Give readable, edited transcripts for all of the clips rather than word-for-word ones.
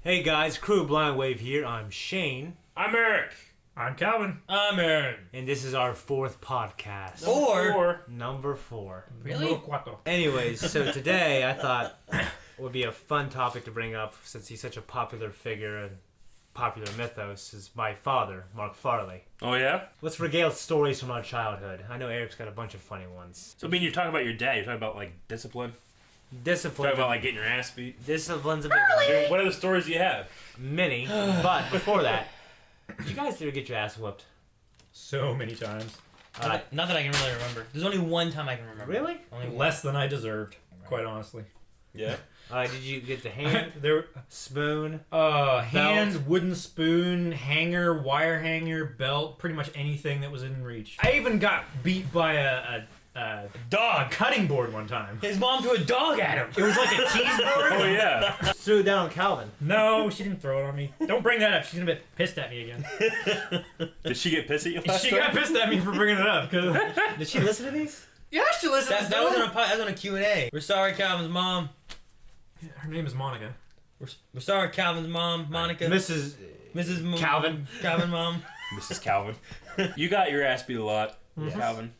Hey guys, Crew Blind Wave here. I'm Shane. I'm Eric. I'm Calvin. I'm Aaron. And this is our fourth podcast. Number four. Really? Anyways, so today I thought it would be a fun topic to bring up since he's such a popular figure and popular mythos is my father, Mark Farley. Oh, yeah? Let's regale stories from our childhood. I know Eric's got a bunch of funny ones. So, I mean, you're talking about your dad. You're talking about, like, discipline? Discipline. Talking about, like, getting your ass beat? Discipline's a big one. What other stories do you have? Many. But before that, did you guys ever get your ass whooped? So many times. Not that I can really remember. There's only one time I can remember. Really? Only one. Less than I deserved, quite honestly. Yeah? Did you get the hand, spoon? Hands, wooden spoon, hanger, wire hanger, belt, pretty much anything that was in reach. I even got beat by a dog cutting board one time. His mom threw a dog at him. It was like a cheeseburger? Oh, yeah. Threw it down on Calvin. No, she didn't throw it on me. Don't bring that up. She's gonna be pissed at me again. Did she get pissed at you last She time? got pissed at me for bringing it up. Did she listen to these? Yeah, she listened. That was on a Q&A. We're sorry, Calvin's mom. Her name is Monica. We're sorry, Calvin's mom, Monica. Mrs. Calvin. Calvin mom. Mrs. Calvin. You got your ass beat a lot, Yes. Calvin.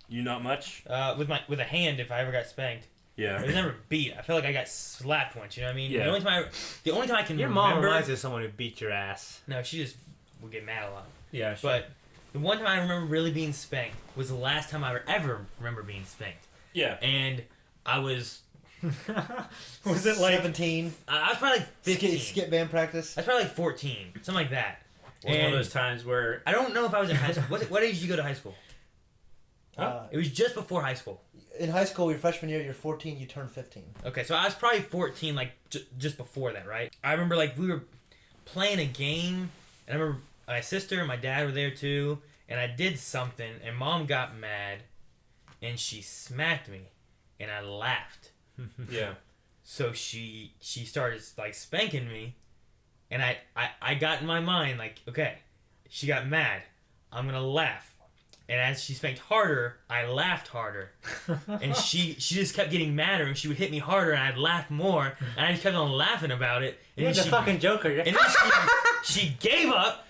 You not much? With a hand if I ever got spanked. Yeah. I was never beat. I feel like I got slapped once. You know what I mean? Yeah. The only time I can Your remember. mom reminds you of someone who beat your ass. No, she just would get mad a lot. Yeah, But the one time I remember really being spanked was the last time I ever remember being spanked. Yeah. And I was. was it like 17? I was probably like 15. Skip band practice? I was probably like 14, something like that. one of And those times where I don't know if I was in high school. What age did you go to high school? It was just before high school. In high school, your freshman year, you're 14, you turn 15. Okay, so I was probably 14, like just before that, right? I remember like we were playing a game, and I remember my sister and my dad were there too, and I did something, and Mom got mad, and she smacked me, and I laughed. Yeah. So she started like spanking me, and I got in my mind like, okay, she got mad, I'm gonna laugh. And as she spanked harder, I laughed harder. And she just kept getting madder, and she would hit me harder, and I'd laugh more, and I just kept on laughing about it. And You're the fucking joker. And then she gave up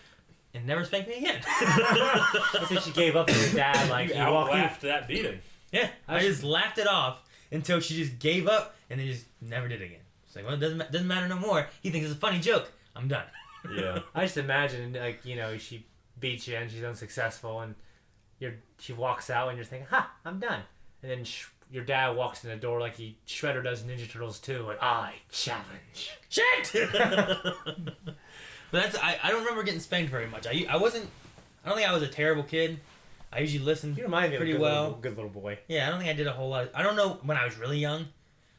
and never spanked me again. I think she gave up to your dad. Like, You you walk in. out-laughed that beating. Yeah, I just laughed it off until she just gave up, and then just never did it again. It's like, well, it doesn't matter no more. He thinks it's a funny joke. I'm done. Yeah. I just imagine, like, she beats you and she's unsuccessful, and she walks out, and you're thinking, "Ha, I'm done." And then your dad walks in the door like Shredder does in Ninja Turtles 2, like, "I challenge." Shit! But I don't remember getting spanked very much. I don't think I was a terrible kid. I usually listened You remind me of pretty a well. good little boy. Yeah, I don't think I did a whole lot. I don't know when I was really young,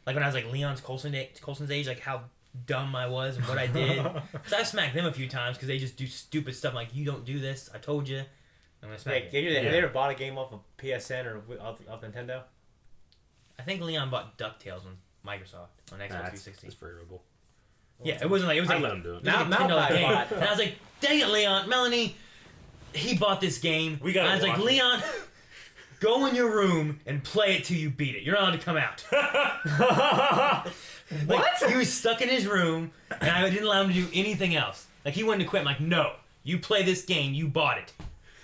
like when I was like Colson's age, like how dumb I was and what I did. Because I smacked them a few times because they just do stupid stuff like, you don't do this, I told you. I'm gonna smack you. Have you ever bought a game off of PSN or off Nintendo? I think Leon bought DuckTales on Microsoft on Xbox 360. That's favorable. Yeah, it wasn't like I let him do it. It was like a $10 Malphite game. bought. And I was like, dang it, Leon, Melanie, he bought this game. We gotta And I was like, watch it. Leon, go in your room and play it till you beat it. You're not allowed to come out. Like, he was stuck in his room, and I didn't allow him to do anything else. Like, he wanted to quit. I'm like, no, you play this game, you bought it.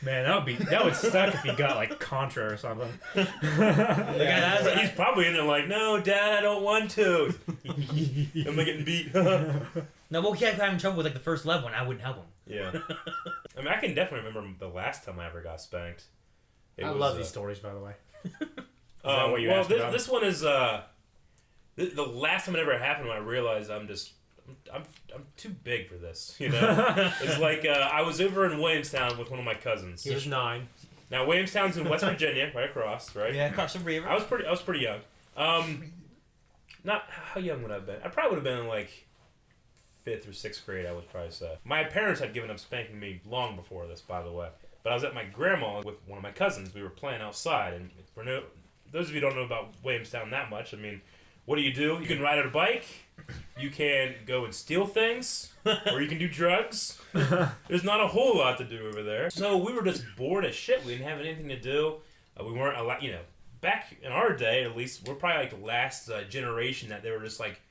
man, that would suck if he got like Contra or something. Like, I was like, He's probably in there like, no, Dad, I don't want to. Am I getting beat? no, well, he kept having trouble with like the first level, and I wouldn't help him. Yeah. I mean, I can definitely remember the last time I ever got spanked. It I was, love these stories, by the way. that what you asked about? This one is the last time it ever happened when I realized I'm too big for this. You know, it's like I was over in Williamstown with one of my cousins. He was 9. Now Williamstown's in West Virginia, right across, right? Yeah, across the river. I was pretty young. Not how young would I have been? I probably would have been in like 5th or 6th grade. I would probably say. My parents had given up spanking me long before this, by the way. But I was at my grandma's with one of my cousins. We were playing outside, and for those of you who don't know about Williamstown that much, I mean, what do? You can ride on a bike, you can go and steal things, or you can do drugs. There's not a whole lot to do over there. So we were just bored as shit. We didn't have anything to do. We weren't allowed, back in our day, at least, we're probably like the last generation that they were just like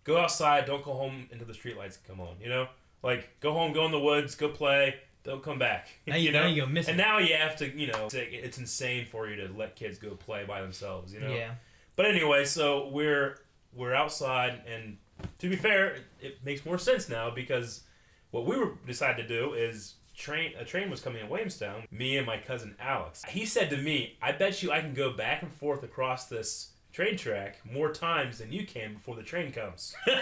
go outside. Don't go home until the streetlights come on. You know, like go home, go in the woods, go play. Don't come back. Now you go missing. And now you have to, it's insane for you to let kids go play by themselves. You know. Yeah. But anyway, so we're outside, and to be fair, it makes more sense now because what we decided to do is a train was coming in Williamstown. Me and my cousin Alex. He said to me, "I bet you I can go back and forth across this train track more times than you can before the train comes." And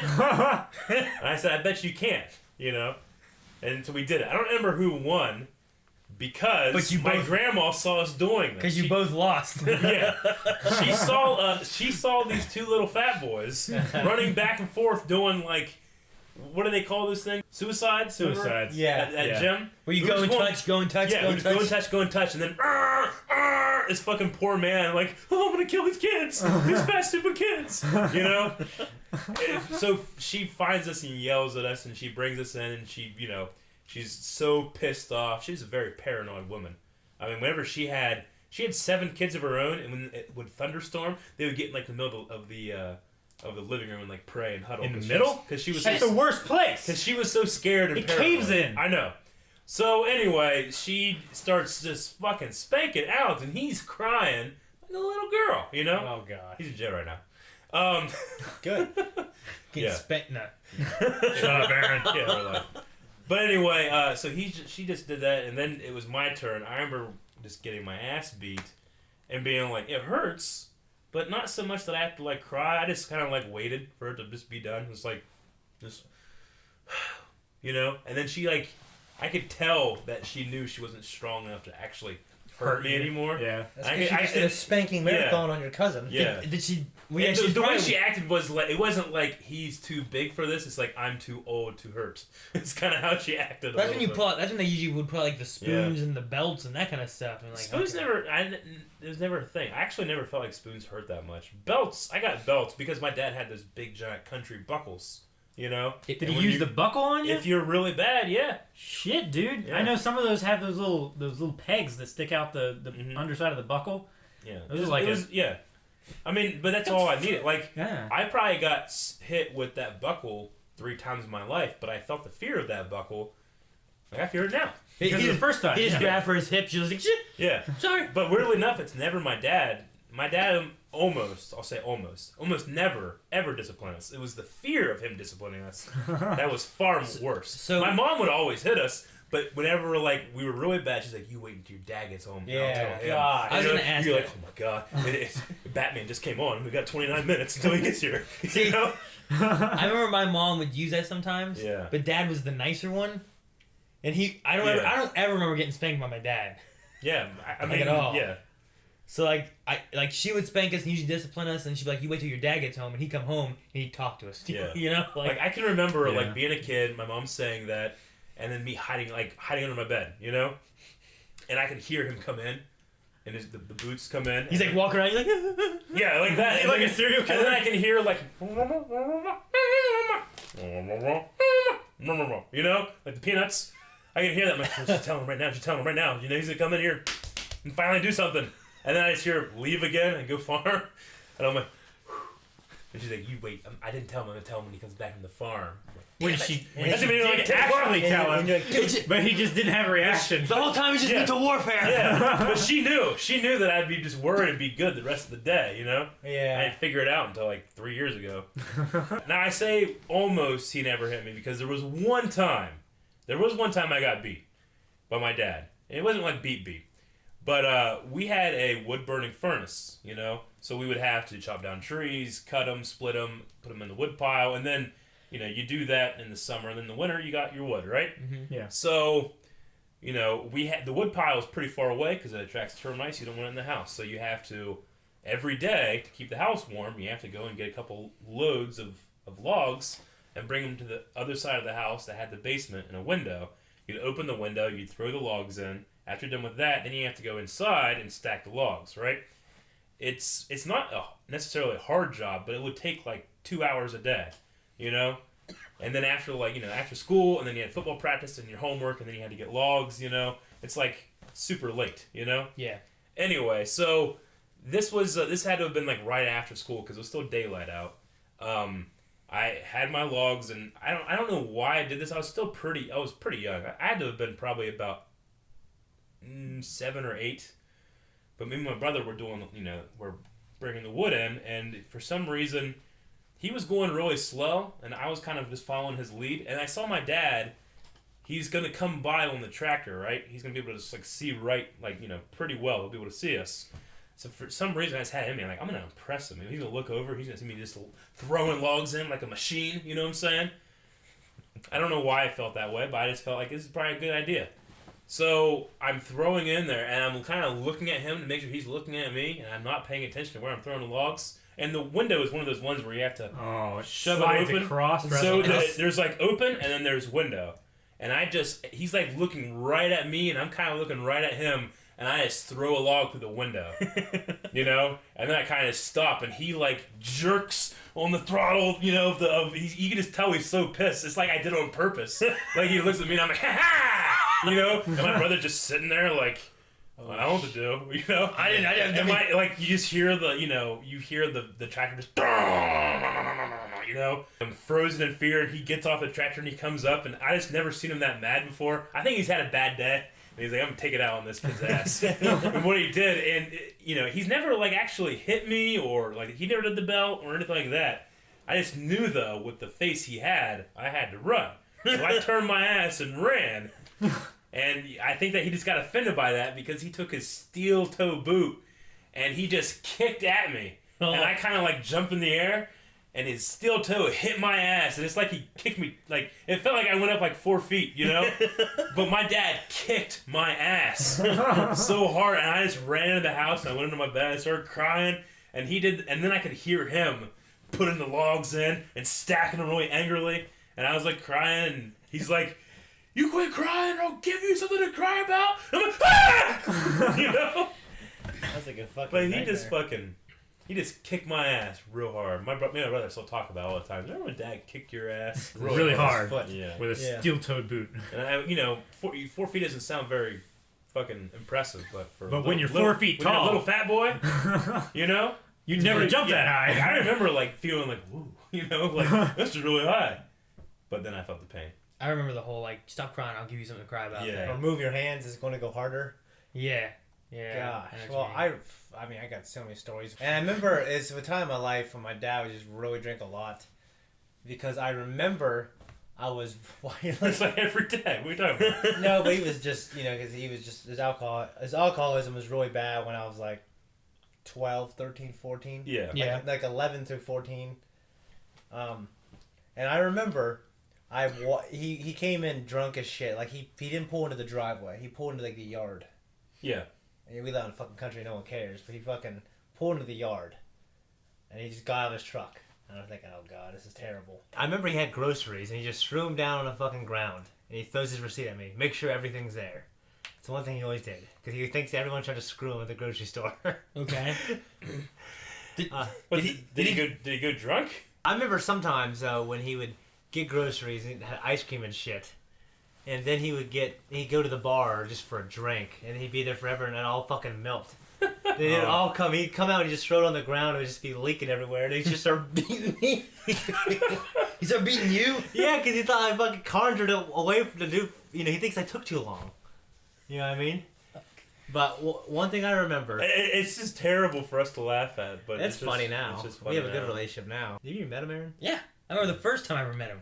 I said, "I bet you can't." You know, and so we did it. I don't remember who won. Because my grandma saw us doing this. Because you both lost. Yeah, she saw these two little fat boys running back and forth doing like, what do they call this thing? Suicides. Yeah. At gym. Where you go and touch, go and touch, yeah, go and touch. go and touch, and then this fucking poor man like, oh, I'm gonna kill these kids, these fat stupid kids, you know. So she finds us and yells at us, and she brings us in, and she, she's so pissed off. She's a very paranoid woman. I mean, whenever she had 7 kids of her own, and when it would thunderstorm, they would get in like the middle of the living room and like pray and huddle. In the middle? Because she was That's the worst place. Because she was so scared and it paranoid. caves in. I know. So anyway, she starts just fucking spanking Alex, and he's crying like a little girl, you know? Oh god. He's in jail right now. Good. Get spanked. No. Shut up, Aaron. Yeah, we're like. But anyway, so she just did that, and then it was my turn. I remember just getting my ass beat and being like, it hurts, but not so much that I have to like cry. I just kind of like waited for it to just be done. It's like, just, and then she like, I could tell that she knew she wasn't strong enough to actually hurt me anymore. Yeah. That's because she just did a spanking marathon on your cousin. Yeah. Did she? The way she acted was like, it wasn't like he's too big for this. It's like I'm too old to hurt. It's kind of how she acted. That's when that's when they usually would put like the spoons and the belts and that kind of stuff. And like spoons it was never a thing. I actually never felt like spoons hurt that much. Belts, I got belts because my dad had those big giant country buckles. You know? Did he use the buckle on you? If you're really bad, yeah. Shit, dude. Yeah. I know some of those have those little pegs that stick out the underside of the buckle. Yeah. Yeah. I mean, but that's all I needed. Like, yeah. I probably got hit with that buckle 3 times in my life, but I felt the fear of that buckle. Like, I fear it now. Because the first time. He just grabbed for his hip. She was like, shit. Yeah. Sorry. But weirdly enough, it's never my dad. My dad almost never, ever disciplined us. It was the fear of him disciplining us that was far worse. So my mom would always hit us, but whenever we were really bad, she's like, "You wait until your dad gets home." Yeah, I'll tell him. God. I was gonna ask You're you. like, "Oh my god, Batman just came on. We got 29 minutes until he gets here." See, you know? I remember my mom would use that sometimes. Yeah. But Dad was the nicer one, and I don't ever remember getting spanked by my dad. Yeah, I mean, at all. yeah. So she would spank us and usually discipline us, and she'd be like, "You wait till your dad gets home," and he'd come home and he'd talk to us. Yeah. You know, Like I can remember like being a kid, my mom saying that, and then me hiding under my bed, you know, and I could hear him come in, and the boots come in. He's like walking around, he's like, yeah, like that, like a serial killer. And then I can hear like, you know, like the Peanuts. I can hear that. I'm like, she's telling him right now. She's telling him right now. You know, he's gonna come in here and finally do something. And then I just hear her leave again and go farm. And I'm like, whew. And she's like, you wait. I didn't tell him. I'm going to tell him when he comes back from the farm. When she That's what I mean, like, did actually tell him, Like, but he just didn't have a reaction. the whole time he's just into warfare. Yeah, but she knew that I'd be just worried and be good the rest of the day, you know? I yeah. didn't figure it out until like 3 years ago. Now I say almost he never hit me because there was one time I got beat by my dad. And it wasn't like beat. But we had a wood-burning furnace, you know? So we would have to chop down trees, cut them, split them, put them in the wood pile, and then, you know, you do that in the summer, and then in the winter you got your wood, right? Mm-hmm. Yeah. So, you know, the wood pile is pretty far away because it attracts termites. You don't want it in the house. So you have to, every day, to keep the house warm, you have to go and get a couple loads of logs and bring them to the other side of the house that had the basement and a window. You'd open the window, you'd throw the logs in. After you're done with that, then you have to go inside and stack the logs, right? It's not necessarily a hard job, but it would take like 2 hours a day, you know? And then after after school, and then you had football practice and your homework, and then you had to get logs, you know? It's like super late, you know? Yeah. Anyway, so this was this had to have been like right after school because it was still daylight out. I had my logs, and I don't know why I did this. I was pretty young. I had to have been probably about 7 or 8. But me and my brother were doing, we're bringing the wood in, and for some reason, he was going really slow, and I was kind of just following his lead. And I saw my dad. He's gonna come by on the tractor, right? He's gonna be able to just see right, pretty well. He'll be able to see us. So for some reason, I just had him. I'm gonna impress him. He's gonna look over. He's gonna see me just throwing logs in like a machine. You know what I'm saying? I don't know why I felt that way, but I just felt like this is probably a good idea. So I'm throwing in there, and I'm kind of looking at him to make sure he's looking at me, and I'm not paying attention to where I'm throwing the logs. And the window is one of those ones where you have to shove it open. Across, So there's open, and then there's window. And he's looking right at me, and I'm kind of looking right at him, and I just throw a log through the window, And then I kind of stop, and he jerks on the throttle, you can just tell he's so pissed. It's like I did it on purpose. He looks at me, and I'm like, ha ha, and my brother just sitting there I don't know what to do, I didn't. And you just hear the tractor just, I'm frozen in fear, and he gets off the tractor and he comes up, and I just never seen him that mad before. I think he's had a bad day. And he's like, I'm gonna take it out on this kid's ass. And what he did, and he's never actually hit me or he never did the belt or anything like that. I just knew though, with the face he had, I had to run. So I turned my ass and ran. And I think that he just got offended by that because he took his steel toe boot and he just kicked at me. And I kind of jumped in the air. And his steel toe hit my ass, and it's like he kicked me. It felt like I went up 4 feet, But my dad kicked my ass so hard, and I just ran into the house, and I went into my bed, I started crying, and he did, and then I could hear him putting the logs in and stacking them really angrily, and I was crying, and he's like, "You quit crying, or I'll give you something to cry about." And I'm like, ah! That's like a fucking. But he nightmare. He just kicked my ass real hard. Me and my brother still talk about it all the time. Remember when Dad kicked your ass really hard Yeah. with a steel-toed boot? And 4 feet doesn't sound very fucking impressive, but when you're 4 feet tall, when you're a little fat boy, you never jump that high. I remember feeling woo, this is really high. But then I felt the pain. I remember the whole stop crying, I'll give you something to cry about. Yeah. Or move your hands, it's going to go harder. Yeah. Yeah. Gosh. Well, I got so many stories. And I remember it's a time in my life when my dad would just really drink a lot. Because I remember I was... It's every day. What are you talking about? No, but he was just, because he was just... His alcoholism was really bad when I was 12, 13, 14. Yeah. Yeah. 11 through 14. And I remember... He came in drunk as shit. He didn't pull into the driveway. He pulled into the yard. Yeah. We live in a fucking country, no one cares. But he fucking pulled into the yard. And he just got out of his truck. And I was thinking, oh god, this is terrible. I remember he had groceries, and he just threw them down on the fucking ground. And he throws his receipt at me. Make sure everything's there. It's the one thing he always did. Because he thinks everyone tried to screw him at the grocery store. Okay. Did he go drunk? I remember sometimes, when he would get groceries and had ice cream and shit. And then he'd go to the bar just for a drink, and he'd be there forever, and it all fucking melt. Then it'd all come. He'd come out and just throw it on the ground, and it would just be leaking everywhere, and he'd just start beating me. He started beating you? Yeah, because he thought I fucking conjured it away from the dude. He thinks I took too long. You know what I mean? But one thing I remember... It's just terrible for us to laugh at, but it's funny now. It's just funny we have a now. good relationship now. Have you met him, Aaron? Yeah. I remember the first time I ever met him.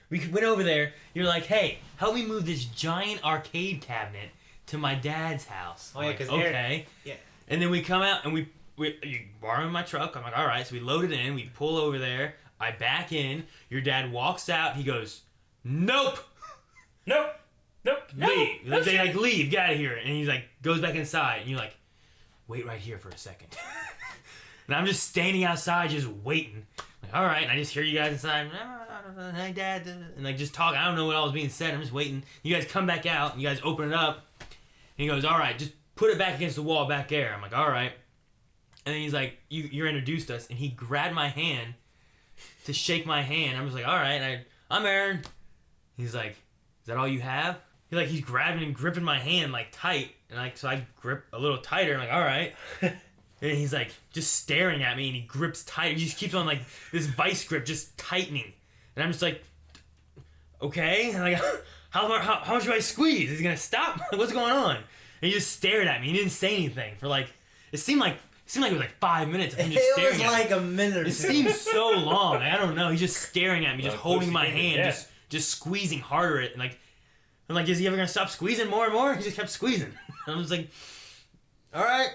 We went over there. You're like, hey, help me move this giant arcade cabinet to my dad's house. Oh, yeah, like, because okay. Aaron, yeah. And then we come out and you borrow my truck. I'm like, all right. So we load it in. We pull over there. I back in. Your dad walks out. He goes, nope. Nope. Leave. They leave. Get out of here. And he's goes back inside. And you're like, wait right here for a second. And I'm just standing outside just waiting. All right. And I just hear you guys inside. Hey, Dad. And just talk. I don't know what all was being said. I'm just waiting. You guys come back out. And you guys open it up. And he goes, all right, just put it back against the wall back there. I'm like, all right. And then he's like, you're introduced us. And he grabbed my hand to shake my hand. I'm just like, all right. And I'm Aaron. He's like, is that all you have? He's grabbing and gripping my hand tight. And so I grip a little tighter. I'm like, all right. And he's like just staring at me, and he grips tight. He just keeps on like this vice grip just tightening, and I'm just like, okay, and like how much do I squeeze? Is he gonna stop? What's going on? And he just stared at me. He didn't say anything for like it seemed like it was like 5 minutes of him just staring at me. It was like a minute or two. It seemed so long. I don't know. He's just staring at me, just holding my hand, yeah. just squeezing harder. And like, I'm like, is he ever gonna stop squeezing more and more? He just kept squeezing. I was like, all right.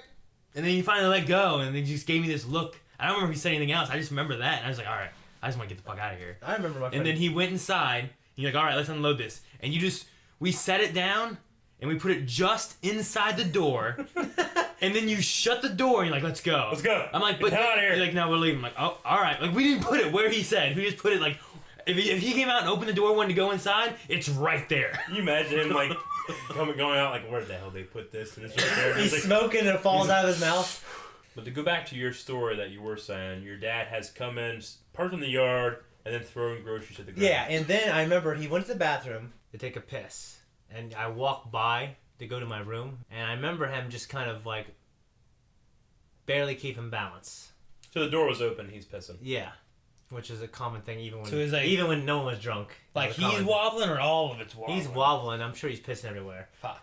And then he finally let go, and then he just gave me this look. I don't remember if he said anything else. I just remember that, and I was like, all right, I just want to get the fuck out of here. I remember my friend. And then he went inside, and you're like, all right, let's unload this. And we set it down, and we put it just inside the door. And then you shut the door, and you're like, let's go. Let's go. I'm like, but get out of here. You're like, no, we're leaving. I'm like, oh, all right. Like, we didn't put it where he said. We just put it like, if he came out and opened the door, wanted to go inside, it's right there. Can you imagine him like going out like, where the hell they put this? And it's right there. He's like, smoking and it falls out of his mouth. But to go back to your story that you were saying, your dad has come in, parked in the yard, and then thrown groceries at the ground. Yeah, and then I remember he went to the bathroom. To take a piss, and I walked by to go to my room, and I remember him just kind of like barely keeping balance. So the door was open, he's pissing. Yeah, which is a common thing even when So it's like- even when no one was drunk. Like, It was he's common. wobbling or all of it's wobbling? He's wobbling. I'm sure he's pissing everywhere. Fuck.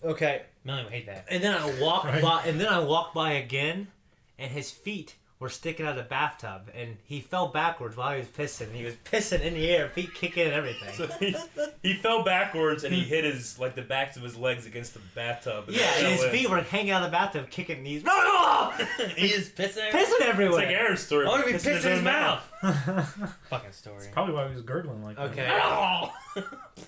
Okay, Melanie would hate that. And then I walked by, and then I walked by again, and his feet were sticking out of the bathtub, and he fell backwards while he was pissing. He was pissing in the air, feet kicking and everything. So he fell backwards and he hit the backs of his legs against the bathtub. Yeah, and his feet were hanging out of the bathtub, kicking knees. No! He's just pissing. Pissing everywhere. It's like Aaron's story. I want to be Pissing pissing in his own mouth. Fucking story. Probably why he was gurgling like that. Okay. Oh!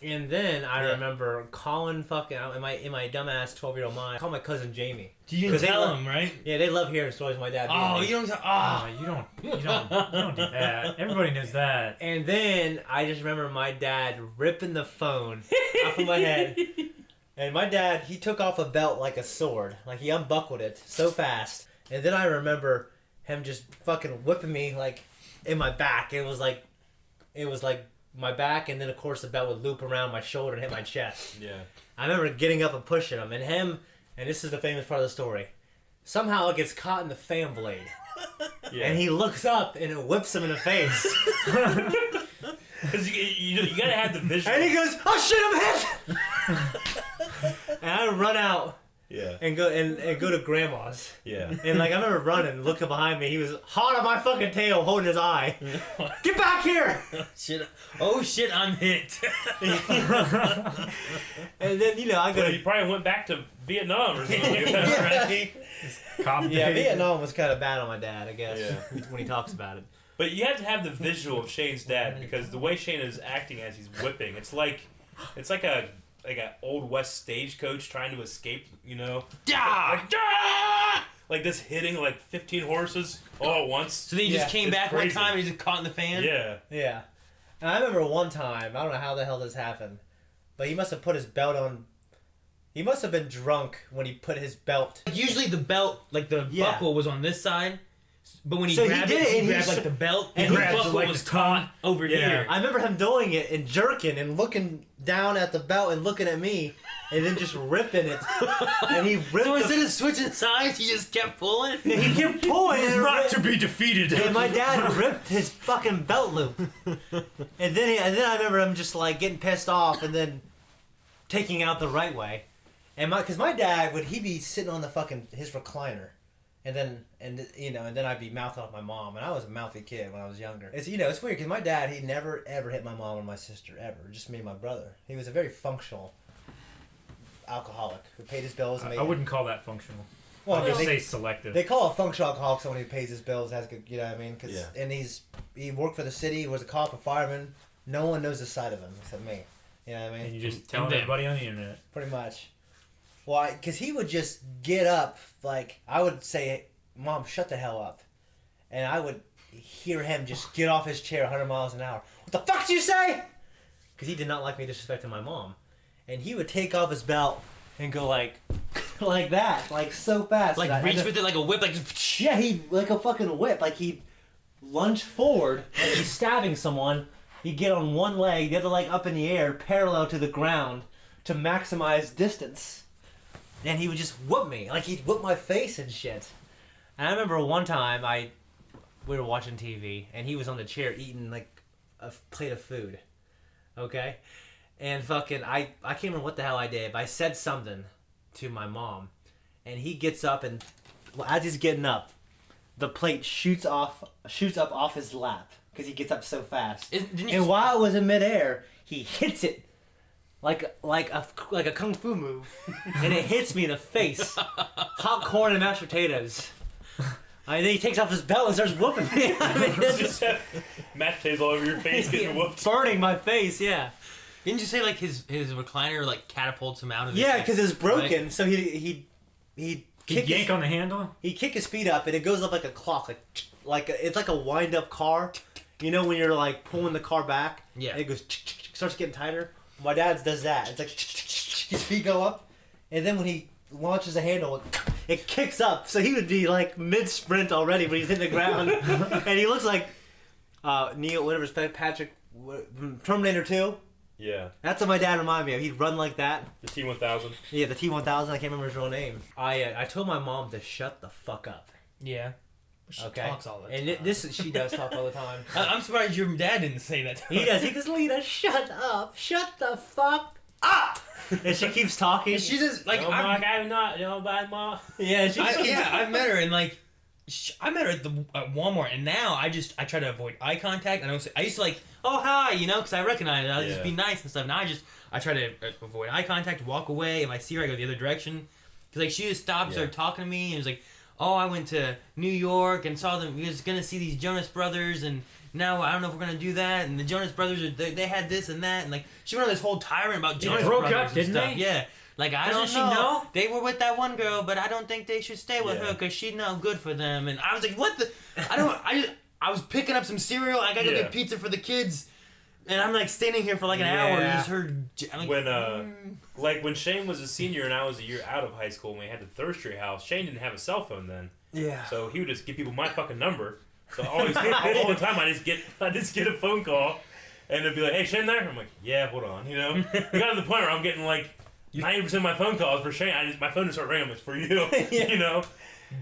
And then I Yeah. remember calling fucking in my dumbass 12-year-old mind. I called my cousin Jamie. You didn't 'Cause they tell love- him, right? Yeah, they love hearing stories of my dad. Oh, being you don't. Oh. You don't do that. Everybody knows that. And then I just remember my dad ripping the phone off of my head. And my dad, he took off a belt like a sword. Like he unbuckled it so fast. And then I remember him just fucking whipping me like in my back. It was like my back, and then of course the belt would loop around my shoulder and hit my chest. Yeah. I remember getting up and pushing him, and this is the famous part of the story. Somehow it gets caught in the fan blade. Yeah. And he looks up and it whips him in the face. Because you gotta have the visual. And he goes, "Oh shit, I'm hit!" And I run out Yeah. and go to grandma's. Yeah. And like I remember running, looking behind me. He was hot on my fucking tail, holding his eye. Get back here! Shit. Oh shit, I'm hit. And then I So go. he probably went back to Vietnam or something like that. Right? Cop Yeah, days. Vietnam was kind of bad on my dad, I guess, Yeah. when he talks about it. But you have to have the visual of Shane's dad because the way Shane is acting as he's whipping, it's like a old west stagecoach trying to escape, Yeah. like this hitting like 15 horses all at once. So then he just Yeah, came it's back one crazy. time and he just caught in the fan. Yeah. Yeah. And I remember one time, I don't know how the hell this happened, but he must have put his belt on. He must have been drunk when he put his belt. Usually the belt, like the Yeah. buckle, was on this side. But when he So he grabbed did it, it, he and he grabbed s- like the belt, and and he the grabbed, buckle like, was the tongue. caught over Yeah. here. I remember him doing it and jerking and looking down at the belt and looking at me and then just ripping it. And he ripped So the- instead of switching sides, he just kept pulling. and he kept pulling and, Not to be defeated. and my dad ripped his fucking belt loop. And then I remember him just like getting pissed off and then taking out the right way. And because my dad he'd be sitting on the fucking his recliner, and then I'd be mouthing off my mom, and I was a mouthy kid when I was younger. It's it's weird because my dad he never ever hit my mom or my sister ever, just me and my brother. He was a very functional alcoholic who paid his bills. And I wouldn't call that functional. Well, I'd just they, say selective. they call a functional alcoholic someone who pays his bills, has good, you know what I mean? Yeah. And he worked for the city, was a cop, a fireman. No one knows the side of him except me. You know what I mean? and you just tell And them. everybody on the internet. Pretty much. Why? Because he would just get up, like, I would say, "Mom, shut the hell up." And I would hear him just get off his chair 100 miles an hour. "What the fuck did you say?" Because he did not like me disrespecting my mom. And he would take off his belt and go like that, like so fast. Like And reach I- with it like a whip, like Yeah, like a fucking whip. Like he'd lunge forward, like he's stabbing someone. He'd get on one leg, the other leg up in the air, parallel to the ground, to maximize distance. And he would just whoop me. Like he'd whoop my face and shit. And I remember one time we were watching TV, and he was on the chair eating like a plate of food. Okay? And fucking, I can't remember what the hell I did, but I said something to my mom. And he gets up, and as he's getting up, the plate shoots up off his lap because he gets up so fast. And while it was in midair, he hits it like a kung fu move, and it hits me in the face. Hot corn and mashed potatoes. And then he takes off his belt and starts whooping me. I mean, Just have mashed potatoes all over your face, getting whooped. burning my face. Yeah. Didn't you say like his recliner like catapults him out of it? Yeah, because it's broken. Right. So he Yank on the handle. He kick his feet up and it goes up like a clock, it's like a wind up car. You know when you're like pulling the car back. Yeah. And it goes starts getting tighter. My dad's does that. It's like his feet go up, and then when he launches the handle, it kicks up. So he would be like mid sprint already when he's hitting the ground, and he looks like Neil, whatever his Patrick from Terminator 2. Yeah. That's what my dad reminded me of. He'd run like that. The T-1000. Yeah, the T-1000. I can't remember his real name. I told my mom to shut the fuck up. Yeah. She Okay. talks all the And time. she does talk all the time. I'm surprised your dad didn't say that. He does. He goes, Lena, shut up. Shut the fuck up. And she keeps talking. And she just like Oh my God, I'm not. No, bad mom. Yeah, she just keeps I met her and like I met her at Walmart, and now I try to avoid eye contact. I used to like, oh hi, you know, because I recognize it. I'll just be nice and stuff. Now I try to avoid eye contact, walk away. If I see her, I go the other direction. Because like she just stopped, started talking to me, and was like, oh, I went to New York and saw them. We was gonna see these Jonas Brothers, and now I don't know if we're gonna do that. And the Jonas Brothers they had this and that, and like she went on this whole tyrant about Jonas broke Brothers up, and didn't stuff. they? Yeah. Like, I Doesn't don't she know? They were with that one girl, but I don't think they should stay with her because she's not good for them. And I was like, what the? I was picking up some cereal. I got to go get pizza for the kids. And I'm like standing here for like an hour. And you just heard. I'm like, when Shane was a senior and I was a year out of high school and we had the Third Street house, Shane didn't have a cell phone then. Yeah. So he would just give people my fucking number. So all the time I just get a phone call and it'd be like, hey, Shane there? I'm like, yeah, hold on, you know? We got to the point where I'm getting like 90% of my phone calls for Shane. My phone just started ringing. It's for you, you know?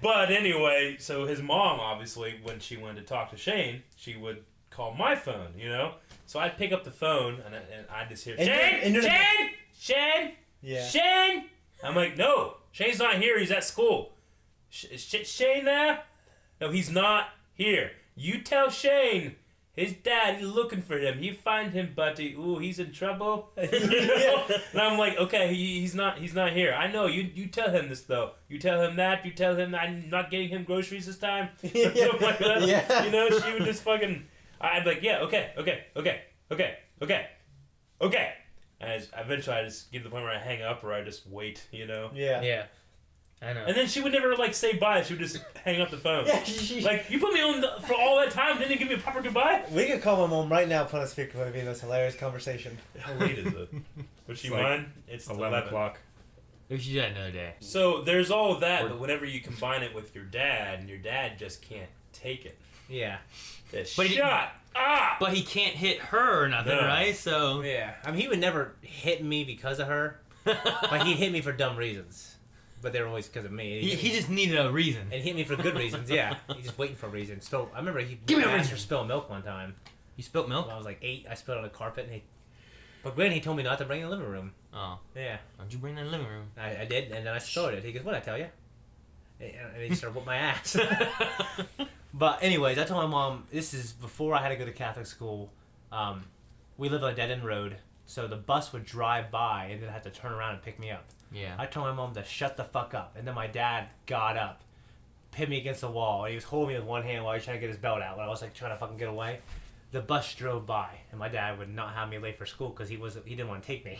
But anyway, so his mom, obviously, when she wanted to talk to Shane, she would call my phone, you know? So I'd pick up the phone and I'd just hear, Shane! Yeah. Shane! I'm like, no, Shane's not here. He's at school. Is Shane there? No, he's not here. You tell Shane. His dad, he's looking for him. You find him, buddy. Ooh, he's in trouble. You know? And I'm like, okay, he's not here. I know. You tell him this though. You tell him that. You tell him that I'm not getting him groceries this time. Something like that. Yeah. You know, she would just fucking. I'd be like, yeah, okay. And eventually, I just get to the point where I hang up or I just wait. You know. Yeah. Yeah. I know. And then she would never like say bye. She would just hang up the phone. Yeah, Like, you put me on for all that time, didn't you give me a proper goodbye? we could call my mom right now, put on speaker, would be this hilarious conversation. How late is it? Would she It's like mind? It's 11 o'clock. We should do that another day. So there's all of that, but whenever you combine it with your dad, and your dad just can't take it. Yeah. But Shut up! But he can't hit her or nothing, No. right? So. Yeah. I mean, he would never hit me because of her, but he'd hit me for dumb reasons. But they were always because of me. He just needed a reason. And he hit me for good reasons, yeah. He's just waiting for a reason. So I remember he Give me a asked reason. for spilled milk one time. You spilt milk? When I was like 8, I spilled it on the carpet, and but then he told me not to bring it in the living room. Oh. Yeah. Why'd you bring that in the living room? I did, and then I spilled it. He goes, what'd I tell you? And he started whooping my ass. But anyways, I told my mom, this is before I had to go to Catholic school. We lived on a dead-end road, so the bus would drive by, and then have to turn around and pick me up. Yeah. I told my mom to shut the fuck up, and then my dad got up, pinned me against the wall, and he was holding me with one hand while he was trying to get his belt out when I was like trying to fucking get away. The bus drove by, and my dad would not have me late for school because he didn't want to take me.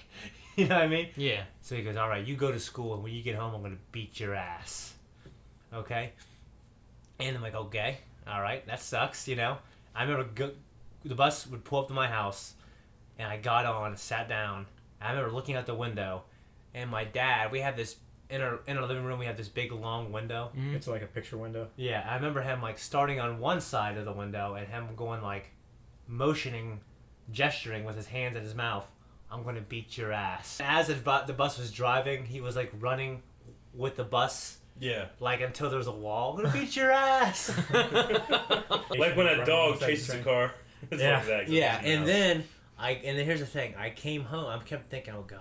You know what I mean? Yeah. So he goes, all right, you go to school, and when you get home, I'm going to beat your ass. Okay? And I'm like, okay, all right, that sucks, you know? I remember the bus would pull up to my house, and I got on, sat down. I remember looking out the window, and my dad, we had this, in our living room, we had this big, long window. Mm-hmm. It's like a picture window. Yeah, I remember him, like, starting on one side of the window, and him going, like, motioning, gesturing with his hands in his mouth, I'm going to beat your ass. As the bus was driving, he was, like, running with the bus Yeah. Like until there's a wall. I'm gonna beat your ass. Like when a dog chases a car. It's Yeah. like that. Yeah, and then here's the thing. I came home. I kept thinking, oh God,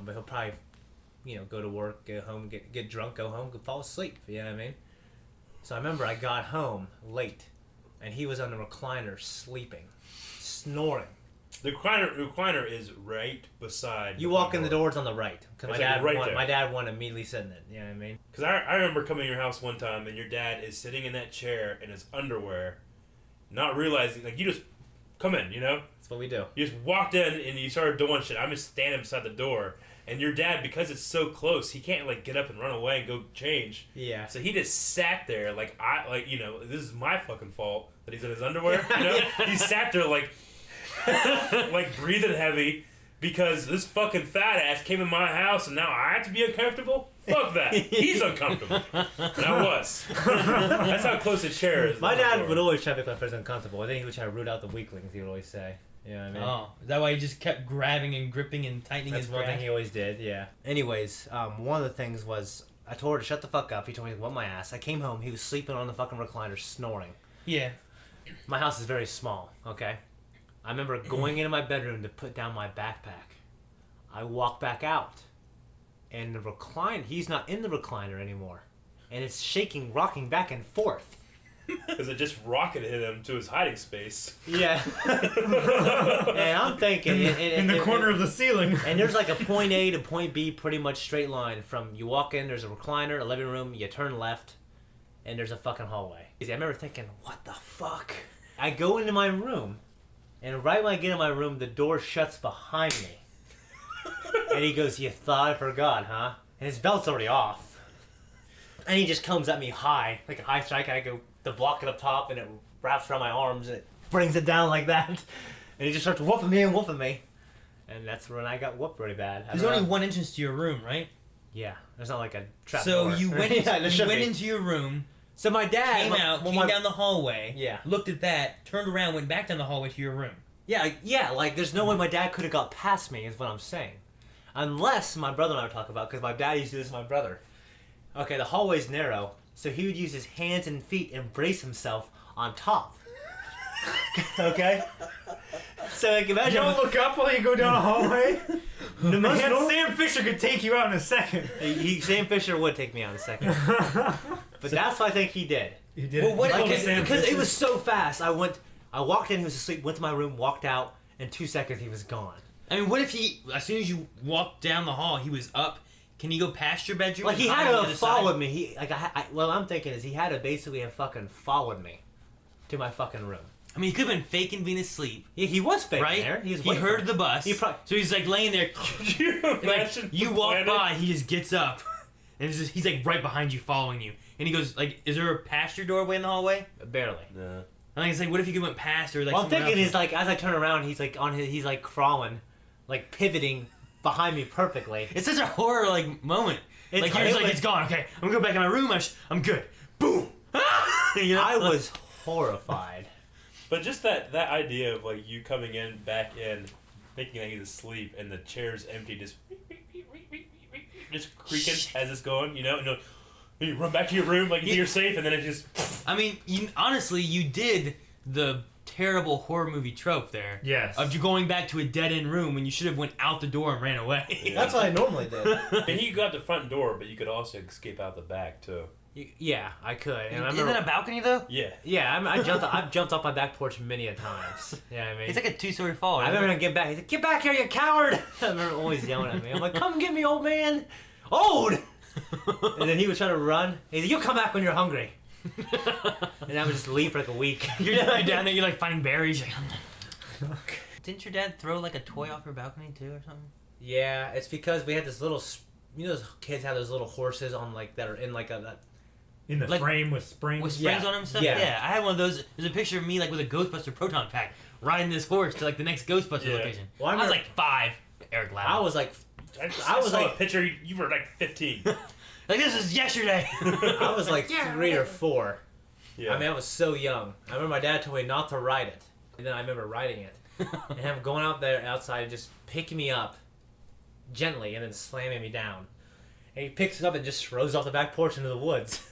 but he'll probably, go to work, go home, get drunk, go home, go fall asleep. You know what I mean? So I remember I got home late, and he was on the recliner sleeping, snoring. The recliner is right beside. You walk in the doors on the right, because It's like right there. my dad won immediately sitting it. You know what I mean? Because I remember coming to your house one time and your dad is sitting in that chair in his underwear, not realizing, like, you just come in, That's what we do. You just walked in and you started doing shit. I'm just standing beside the door. And your dad, because it's so close, he can't, like, get up and run away and go change. Yeah. So he just sat there, this is my fucking fault that he's in his underwear, He sat there, like breathing heavy because this fucking fat ass came in my house and now I have to be uncomfortable? Fuck that. He's uncomfortable. And I was. That's how close the chair is. My dad would always try to make my friends uncomfortable. I think he would try to root out the weaklings, he would always say. You know what I mean? Oh, is that why he just kept grabbing and gripping and tightening That's his one thing grasp? he always did, yeah. Anyways, one of the things was, I told her to shut the fuck up. He told me to want my ass. I came home, he was sleeping on the fucking recliner, snoring. Yeah. My house is very small, okay? I remember going into my bedroom to put down my backpack. I walk back out, and the recliner, he's not in the recliner anymore. And it's shaking, rocking back and forth. Because it just rocketed him to his hiding space. Yeah. And I'm thinking... in the corner of the ceiling. And there's like a point A to point B, pretty much straight line. From you walk in, there's a recliner, a living room, you turn left, and there's a fucking hallway. I remember thinking, what the fuck? I go into my room, and right when I get in my room, the door shuts behind me. And he goes, you thought I forgot, huh? And his belt's already off. And he just comes at me high, like a high strike. I go to block it up top, and it wraps around my arms, and it brings it down like that. And he just starts whooping me. And that's when I got whooped really bad. There's only one entrance to your room, right? Yeah, there's not like a trap So door. you went, Yeah, there you should went be. into your room, So my dad came out, well, came my- down the hallway, Yeah. looked at that, turned around, went back down the hallway to your room. Yeah, like there's no way my dad could have got past me, is what I'm saying. Unless my brother and I were talking about, because my dad used to do this with my brother. Okay, the hallway's narrow, so he would use his hands and feet and brace himself on top. Okay? So like You imagine don't look up while you go down a hallway. the most Man, normal- Sam Fisher could take you out in a second. Sam Fisher would take me out in a second. But that's what I think he did. You did Well, what- Like okay, Sam Because it Fisher. was so fast. I walked in, he was asleep, went to my room, walked out, in 2 seconds he was gone. I mean, what if he, as soon as you walked down the hall, he was up? Can he go past your bedroom? Like and he hide had on to the have other side? followed me. What I'm thinking is he had to basically have fucking followed me to my fucking room. I mean, he could have been faking being asleep, Yeah, he was faking right? there. He waiting heard for the bus, He prob- so he's like laying there. Could you Like, imagine? you the walk planet? by, he just gets up, and he's like right behind you, following you. And he goes, like, is there a past your doorway in the hallway? barely. No. And like, it's like, what if you went past or like? Well, I'm somewhere thinking else? is like as I turn around, he's like he's like crawling, like pivoting behind me perfectly. It's such a horror like moment. It's- Like you're just it like, was- it's gone. Okay, I'm gonna go back in my room. I'm good. Boom. You know? I was horrified. But just that idea of like you coming in, back in, thinking that he's asleep and the chair's empty, just creaking as it's going, No, you run back to your room like you think you're safe, and then it just. I mean, honestly, you did the terrible horror movie trope there. Yes. Of you going back to a dead end room when you should have went out the door and ran away. That's what I normally did. And you got the front door, but you could also escape out the back too. Yeah, I could. And I Isn't remember, that a balcony though? Yeah. yeah, I've jumped off my back porch many a times. Yeah, I mean. It's like a 2-story fall. I isn't remember it? him get back. He's like, "Get back here, you coward!" I remember always yelling at me. I'm like, "Come get me, old man, old!" And then he would try to run. He's like, "You'll come back when you're hungry." And I would just leave for like a week. You're down there. You're like finding berries. Didn't your dad throw like a toy off your balcony too, or something? Yeah, it's because we had this little. Those kids have those little horses on like that are in like a. In the Like- frame with springs. With springs Yeah. on them and stuff? Yeah. I had one of those. There's a picture of me like with a Ghostbuster proton pack riding this horse to like the next Ghostbuster Yeah. location. Well, I I was remember- like 5. Eric laughed. I was like, I was saw like- a picture. You were like 15. like, this is yesterday. I was like 3 or 4. Yeah. I mean, I was so young. I remember my dad told me not to ride it, and then I remember riding it, and him going out there outside and just picking me up gently and then slamming me down. And he picks it up and just throws off the back porch into the woods.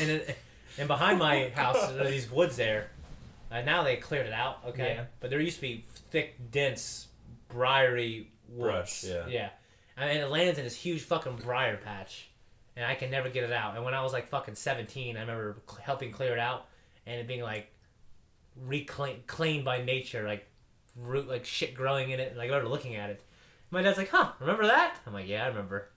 and behind my house, there are these woods there. Now they cleared it out, okay? Yeah. But there used to be thick, dense, briary woods. Brush, yeah. Yeah. And it lands in this huge fucking briar patch. And I can never get it out. And when I was like fucking 17, I remember helping clear it out and it being like reclaimed by nature, like root, like shit growing in it. Like I remember looking at it. My dad's like, "Huh, remember that?" I'm like, "Yeah, I remember."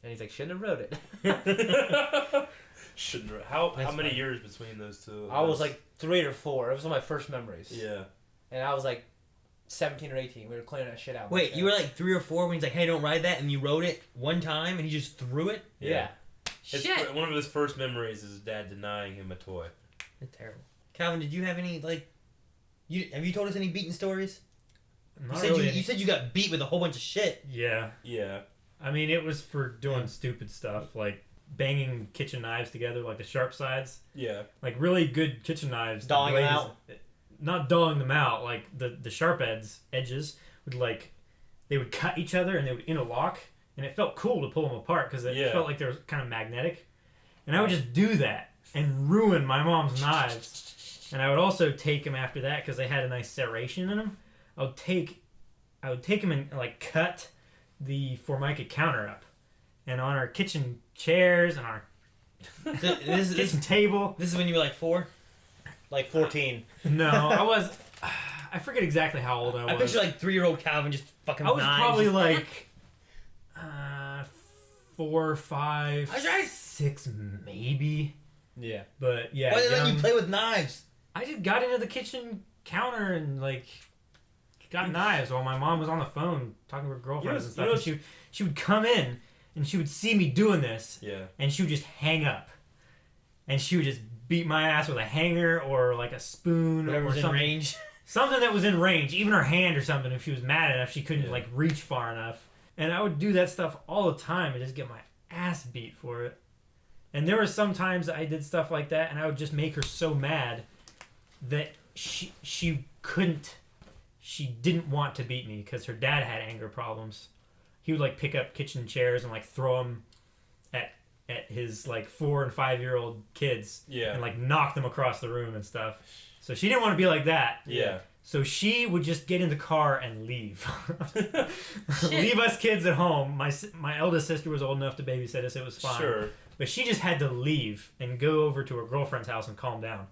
And he's like, "Shouldn't have wrote it." Shouldn't. How many years between those two? I was like 3 or 4. It was one of my first memories. Yeah. And I was like 17 or 18. We were clearing that shit out. Wait, you were like 3 or 4 when he's like, "Hey, don't ride that," and you wrote it one time and he just threw it. Yeah. Shit. One of his first memories is his dad denying him a toy. That's terrible. Calvin, did you have any like? Have you told us any beating stories? Not You really. said you got beat with a whole bunch of shit. Yeah. Yeah. I mean, it was for doing stupid stuff like banging kitchen knives together, like the sharp sides. Yeah. Like really good kitchen knives. the Dawing them blades- out? Not dawing them out. Like the sharp edges would like they would cut each other and they would interlock, and it felt cool to pull them apart because it Yeah. felt like they were kind of magnetic. And I would just do that and ruin my mom's knives. And I would also take them after that because they had a nice serration in them. I would take them and like cut the Formica counter up, and on our kitchen chairs and our kitchen table. This is when you were like 4. Like 14. No, I was. I forget exactly how old I was. I picture like 3-year-old Calvin just fucking. I was knives. probably like 4, 5, That's right. 6, maybe. Yeah. But yeah, Why did they let you young- play with knives? I just got into the kitchen counter and like got knives while my mom was on the phone talking to her girlfriends and stuff. And she would come in and she would see me doing this, Yeah. and she would just hang up, and she would just beat my ass with a hanger or like a spoon or Whatever's in something. range. Something that was in range, even her hand or something. If she was mad enough, she couldn't like reach far enough. And I would do that stuff all the time and just get my ass beat for it. And there were some times I did stuff like that, and I would just make her so mad that she didn't want to beat me because her dad had anger problems. He would like pick up kitchen chairs and like throw them at his like 4 and 5-year-old kids, Yeah. and like knock them across the room and stuff. So she didn't want to be like that. Yeah. So she would just get in the car and leave. Leave us kids at home. My eldest sister was old enough to babysit us. It was fine. Sure. But she just had to leave and go over to her girlfriend's house and calm down.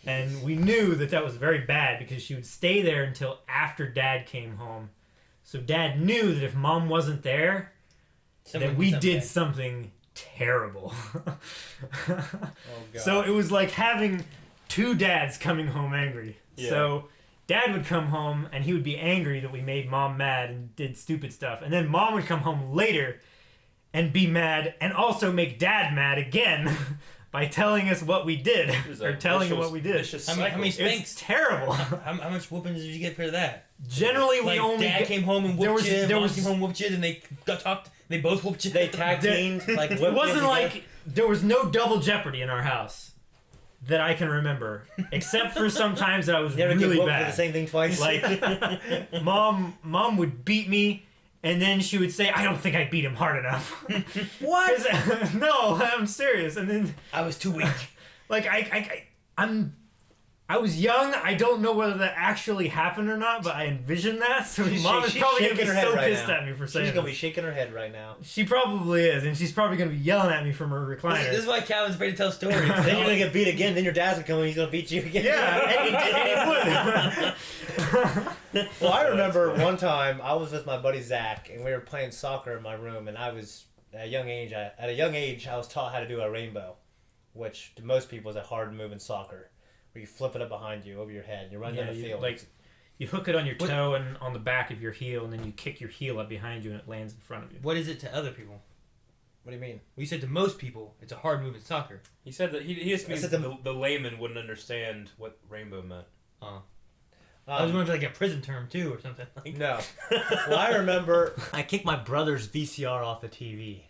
And we knew that was very bad because she would stay there until after Dad came home. So Dad knew that if Mom wasn't there, that we did something terrible. Oh, God. So it was like having 2 dads coming home angry. Yeah. So Dad would come home and he would be angry that we made Mom mad and did stupid stuff. And then Mom would come home later and be mad and also make Dad mad again by telling us what we did. Or telling him what we did. How many It's spanks? terrible. How much whoopings did you get for that? Generally, we Like only Dad came home and there whooped was- you. there Mom was- came home and whooped you. Then they got talked. They both whooped you. They tag teamed. Like, It wasn't like there was no double jeopardy in our house that I can remember, except for some times that I was Never really get bad. for the same thing twice. Like, mom would beat me, and then she would say, "I don't think I beat him hard enough." what? 'Cause- no, I'm serious. And then, I was too weak. like, I was young. I don't know whether that actually happened or not, but I envisioned that. So Mom is she's probably gonna be shaking her head so right pissed now. at me for saying She's gonna this. be shaking her head right now. She probably is, and she's probably gonna be yelling at me from her recliner. This is why Calvin's afraid to tell stories. Then you're gonna get beat again. Then your dad's gonna come and he's gonna beat you again. Yeah, and he did, and he would. Well, I remember one time I was with my buddy Zach, and we were playing soccer in my room, and I was at a young age. I was taught how to do a rainbow, which to most people is a hard move in soccer, where you flip it up behind you over your head, and you run down the field. You hook it on your toe and on the back of your heel, and then you kick your heel up behind you, and it lands in front of you. What is it to other people? What do you mean? Well, you said to most people, it's a hard move in soccer. He said that he just I means said the layman wouldn't understand what rainbow meant. I was wondering if like a prison term too or something. Like, No. Well, I remember I kicked my brother's VCR off the TV.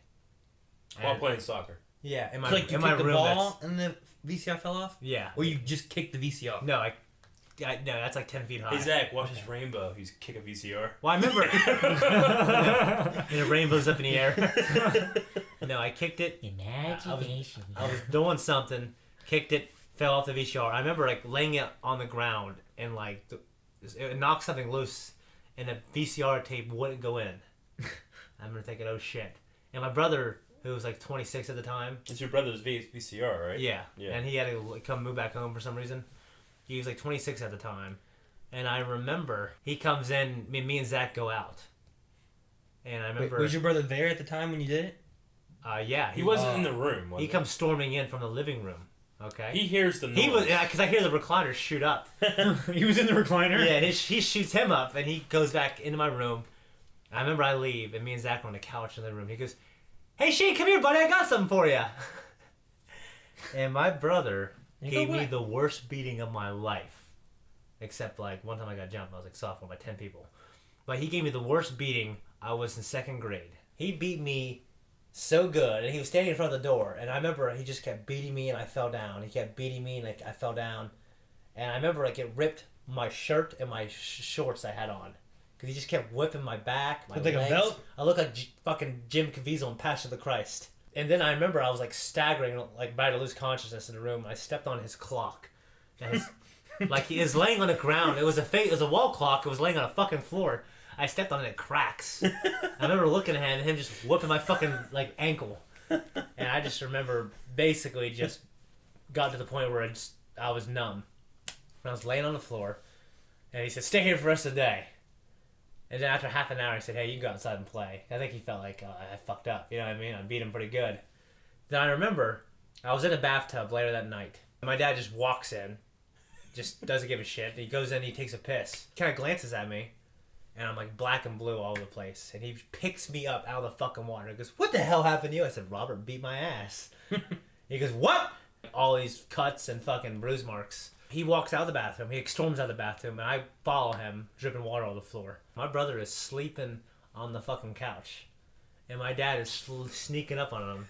While playing soccer. Yeah, in so, my like you in my kicked the room. ball and the VCR fell off, Yeah. or you just kicked the VCR. No, I No, that's like 10 feet high. Hey Zach, watch this rainbow. He's kick a VCR. Well, I remember. And the rainbow's up in the air. No, I kicked it. Imagination. I was doing something, kicked it, fell off the VCR. I remember like laying it on the ground and like it knocked something loose, and the VCR tape wouldn't go in. I remember thinking, oh shit. And my brother, who was like 26 at the time. It's your brother's VCR, right? Yeah. Yeah. And he had to come move back home for some reason. He was like 26 at the time. And I remember he comes in, me and Zach go out. And I remember... Wait, was your brother there at the time when you did it? Yeah. He wasn't in the room. He comes storming in from the living room. Okay? He hears the noise. He was, yeah, because I hear the recliner shoot up. He was in the recliner? Yeah, and he shoots him up, and he goes back into my room. I remember I leave, and me and Zach are on the couch in the room. He goes, "Hey, Shane, come here, buddy. I got something for you." And my brother gave me the worst beating of my life. Except, like, one time I got jumped. I was, like, sophomore by 10 people. But he gave me the worst beating. I was in 2nd grade. He beat me so good, and he was standing in front of the door. And I remember he just kept beating me, and I fell down. He kept beating me, and I fell down. And I remember, like, it ripped my shirt and my shorts I had on. Because he just kept whipping my back, my legs. Like a belt? I looked like fucking Jim Caviezel in Passion of the Christ. And then I remember I was, like, staggering, like, about to lose consciousness in the room. I stepped on his clock. And his... Like, he is laying on the ground. It was a wall clock. It was laying on a fucking floor. I stepped on it, it cracks. I remember looking at him and him just whipping my fucking, like, ankle. And I just remember basically just got to the point where I was numb. And I was laying on the floor. And he said, "Stay here for the rest of the day." And then after half an hour, he said, "Hey, you can go outside and play." I think he felt like, oh, I fucked up. You know what I mean? I beat him pretty good. Then I remember I was in a bathtub later that night. My dad just walks in. Just doesn't give a shit. He goes in, he takes a piss. Kind of glances at me, and I'm like black and blue all over the place. And he picks me up out of the fucking water. He goes, "What the hell happened to you?" I said, "Robert beat my ass." He goes, "What?" All these cuts and fucking bruise marks. He walks out of the bathroom. He storms out of the bathroom, and I follow him, dripping water on the floor. My brother is sleeping on the fucking couch, and my dad is sneaking up on him.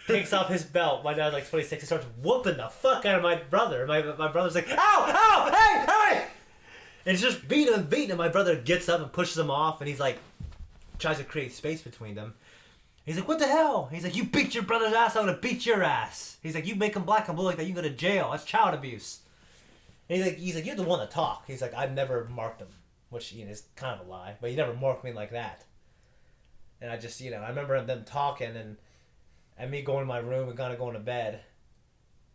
Takes off his belt. My dad's like 26 and starts whooping the fuck out of my brother. My brother's like, "Ow! Ow! Hey! Hey!" And it's just beating him. My brother gets up and pushes him off, and he's like, tries to create space between them. He's like, "What the hell?" He's like, "You beat your brother's ass, I'm gonna beat your ass." He's like, "You make him black and blue like that, you go to jail. That's child abuse." And he's like, "You're the one to talk." He's like, "I've never marked him," which, you know, is kind of a lie, but he never marked me like that. And I just, you know, I remember them talking and me going to my room and kind of going to bed.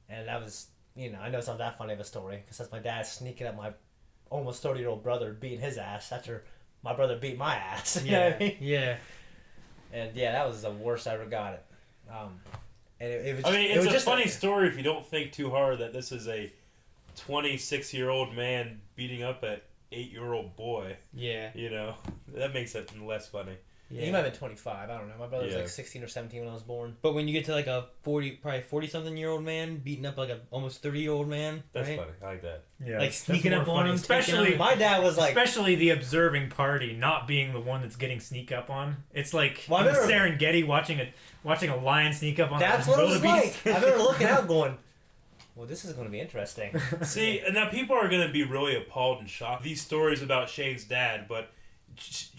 And that was, you know, I know it's not that funny of a story, because that's my dad sneaking at my almost 30-year-old brother, beating his ass after my brother beat my ass. You know what I mean? Yeah. And yeah, that was the worst I ever got it. And it was. I mean, it was it's a just funny story if you don't think too hard that this is a 26-year-old man beating up an 8-year-old boy. Yeah. You know, that makes it less funny. Yeah. He might have been 25. I don't know. My brother was like 16 or 17 when I was born. But when you get to like a 40-something-year-old man beating up like a almost 30-year-old man, That's right? funny. I like that. Yeah, Like sneaking that's up more on funny. him, especially My dad was like, especially the observing party not being the one that's getting sneak up on. It's like Well, I in the remember- Serengeti watching a lion sneak up on that's a what it was wildebeest. like. I remember looking out going, well, this is going to be interesting. See, and now people are going to be really appalled and shocked. These stories about Shane's dad, but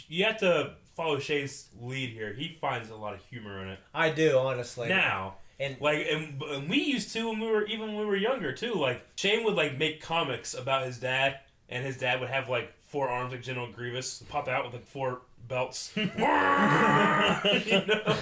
you have to follow Shane's lead here. He finds a lot of humor in it. I do, honestly. Now, And and we used to when we were younger too. Like Shane would like make comics about his dad, and his dad would have like 4 arms like General Grievous, pop out with like 4 belts. You know?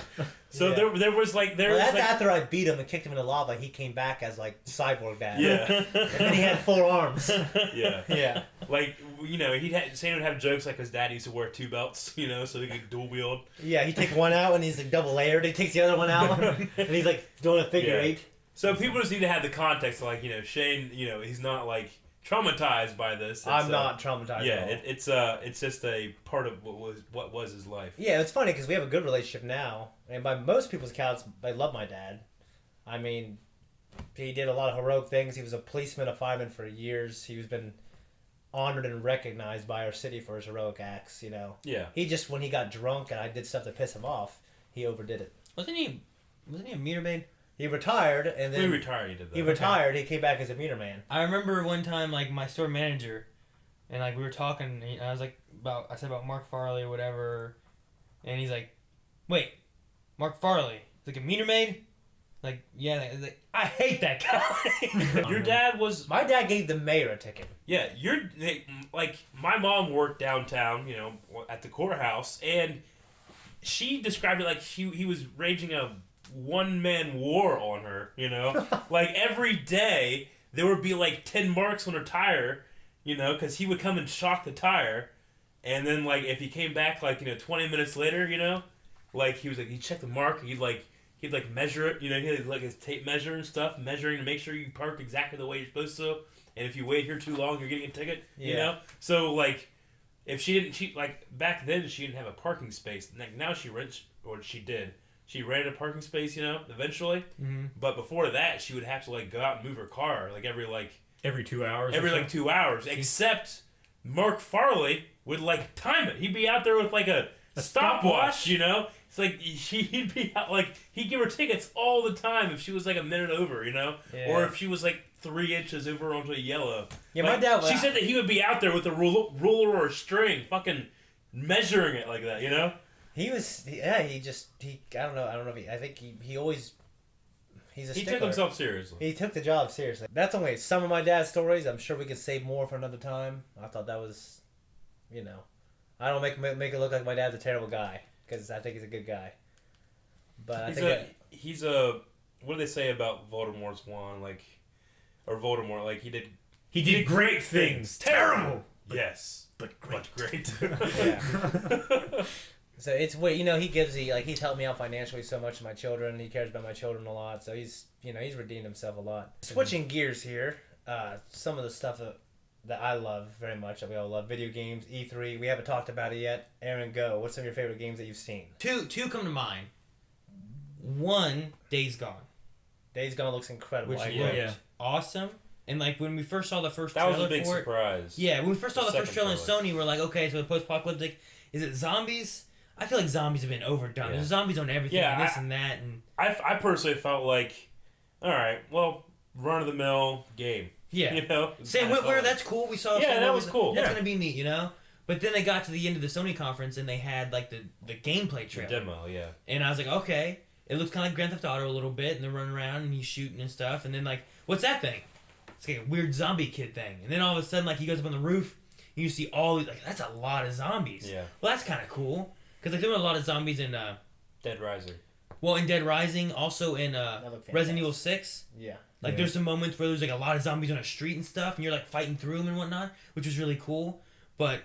So Yeah. there was that's like, after I beat him and kicked him in the lava. He came back as like Cyborg Dad. yeah, And then he had 4 arms. yeah. Yeah. Like, you know, Shane would have jokes like his dad used to wear 2 belts, you know, so he could dual wield. Yeah, he takes one out and he's like double layered. He takes the other one out and he's like doing a figure Yeah. 8. So people just need to have the context, like, you know, Shane, you know, he's not like traumatized by this. It's, I'm not traumatized. Yeah, at all. it's just a part of what was his life. Yeah, it's funny because we have a good relationship now, and by most people's accounts, I love my dad. I mean, he did a lot of heroic things. He was a policeman, a fireman for years. He's been honored and recognized by our city for his heroic acts. You know, Yeah. he just when he got drunk and I did stuff to piss him off, he overdid it. Wasn't he a meter maid? He retired, and then He retired. He did that. he retired. He came back as a meter man. I remember one time, like, my store manager, and, like, we were talking, and I was like, I said about Mark Farley or whatever, and he's like, wait, Mark Farley? He's like, a meter maid? Like, yeah, like, I hate that guy. Your dad was. My dad gave the mayor a ticket. Yeah, like my mom worked downtown, at the courthouse, and she described it like he was raging a one-man war on her. Like every day there would be like 10 marks on her tire, because he would come and shock the tire, and then like if he came back like 20 minutes later, like he was like he'd check the mark, he'd measure it, he had like his tape measure and stuff, measuring to make sure you parked exactly the way you're supposed to. And if you wait here too long, you're getting a ticket. So like, if she like back then she didn't have a parking space. Like now she rents, or she did. She rented a parking space, eventually. Mm-hmm. But before that, she would have to like go out and move her car like every 2 hours. Every 2 hours. Except Mark Farley would like time it. He'd be out there with like a stopwatch. It's like he'd be out, like he'd give her tickets all the time if she was like a minute over, or if she was like 3 inches over onto a yellow. Yeah, like, my dad. She said that he would be out there with a ruler or a string, fucking measuring it like that. He was. Yeah, he. I don't know. I think he always. He's a He stickler. took himself seriously. He took the job seriously. That's only some of my dad's stories. I'm sure we could save more for another time. I thought that was, I don't make it look like my dad's a terrible guy, because I think he's a good guy. But he's a. What do they say about Voldemort's wand? Or Voldemort? Like He did great things. Terrible. Yes, but great. Yeah. So it's weird, he's helped me out financially so much with my children. He cares about my children a lot. So he's redeemed himself a lot. Switching gears here, some of the stuff that I love very much, that we all love, video games, E3. We haven't talked about it yet. Aaron, go. What's some of your favorite games that you've seen? Two come to mind. One, Days Gone. Days Gone looks incredible. Which looked awesome. And like when we first saw the first that trailer was a big for surprise. Yeah, when we first saw the first trailer in Sony, we're like, okay, so the post-apocalyptic, is it zombies? I feel like zombies have been overdone. There's zombies on everything, and this and that. And I personally felt like, all right, well, run-of-the-mill game. Yeah. Sam Witwer, that's cool. We saw. Yeah, that was cool. That's gonna be neat, But then they got to the end of the Sony conference and they had like the gameplay trailer. The demo, yeah. And I was like, okay, it looks kind of like Grand Theft Auto a little bit, and they're running around and he's shooting and stuff. And then like, what's that thing? It's like a weird zombie kid thing. And then all of a sudden, like he goes up on the roof, and you see all these, like that's a lot of zombies. Yeah. Well, that's kind of cool because like there were a lot of zombies in Dead Rising. Well, in Dead Rising, also in Resident Evil 6. Yeah. Like, there's some moments where there's, like, a lot of zombies on a street and stuff, and you're, like, fighting through them and whatnot, which was really cool. But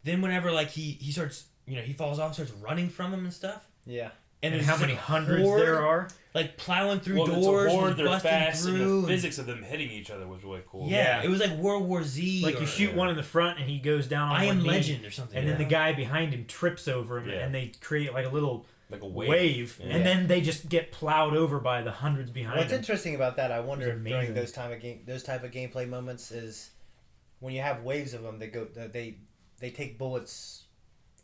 then whenever, like, he starts, he falls off, starts running from them and stuff. Yeah. And how many hundreds there are? Like, plowing through doors, it's a horde, they're busting fast, through. And the physics of them hitting each other was really cool. Yeah, it was like World War Z. Like, you shoot one in the front, and he goes down on I one Am knee, Legend or something. and then the guy behind him trips over him, and they create, like, a little... Like a wave. And then they just get plowed over by the hundreds behind What's them. interesting about that, I wonder if during those type of gameplay moments is when you have waves of them, they take bullets.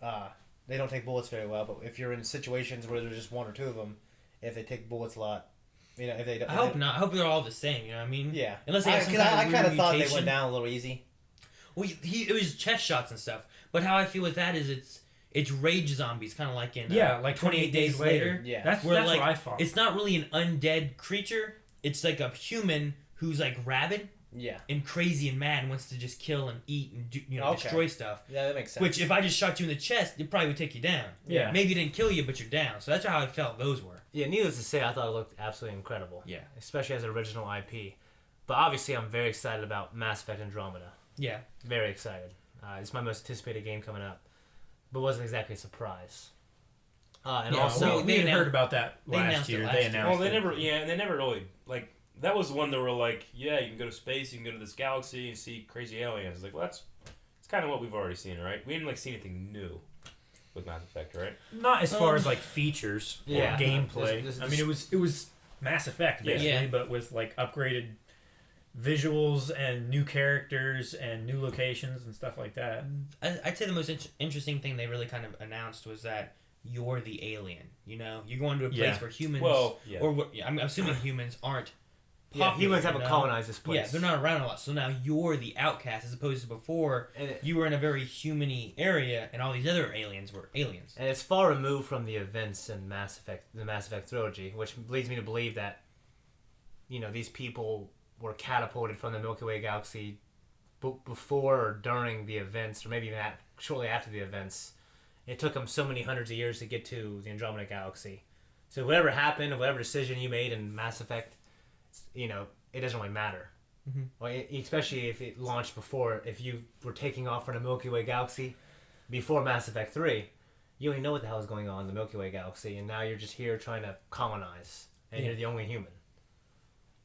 They don't take bullets very well, but if you're in situations where there's just one or two of them, if they take bullets a lot, if they don't. I hope not. I hope they're all the same. You know what I mean? Yeah. Unless they have some kind of I kind of thought mutation. they went down a little easy. Well, it was chest shots and stuff. But how I feel with that is it's rage zombies, kind of like in like 28 days later. Yeah, that's like, what I thought. It's not really an undead creature. It's like a human who's like rabid, and crazy and mad, and wants to just kill and eat and destroy stuff. Yeah, that makes sense. Which if I just shot you in the chest, it probably would take you down. Yeah, maybe it didn't kill you, but you're down. So that's how I felt those were. Yeah, needless to say, I thought it looked absolutely incredible. Yeah, especially as an original IP. But obviously, I'm very excited about Mass Effect Andromeda. Yeah, very excited. It's my most anticipated game coming up. But wasn't exactly a surprise. And also, we had heard about that last year. They announced. Well, they never really like. That was the one that were like, yeah, you can go to space, you can go to this galaxy and see crazy aliens. Like, well, it's kind of what we've already seen, right? We didn't like see anything new with Mass Effect, right? Not as far as like features or gameplay. I mean, it was Mass Effect basically, but with like upgraded visuals and new characters and new locations and stuff like that. I'd say the most interesting thing they really kind of announced was that you're the alien. You know, you're going to a place Yeah. where humans, Well, yeah. or I'm assuming humans aren't. Yeah, Popular, humans you haven't know? colonized this place. Yeah, they're not around a lot. So now you're the outcast, as opposed to before you were in a very human-y area, and all these other aliens were aliens. And it's far removed from the events in the Mass Effect trilogy, which leads me to believe that, these people were catapulted from the Milky Way galaxy before or during the events, or maybe even shortly after the events. It took them so many hundreds of years to get to the Andromeda galaxy. So whatever happened, whatever decision you made in Mass Effect, it doesn't really matter. Mhm. Well, especially if it launched before, if you were taking off from the Milky Way galaxy before Mass Effect 3, you only know what the hell is going on in the Milky Way galaxy, and now you're just here trying to colonize, and you're the only human.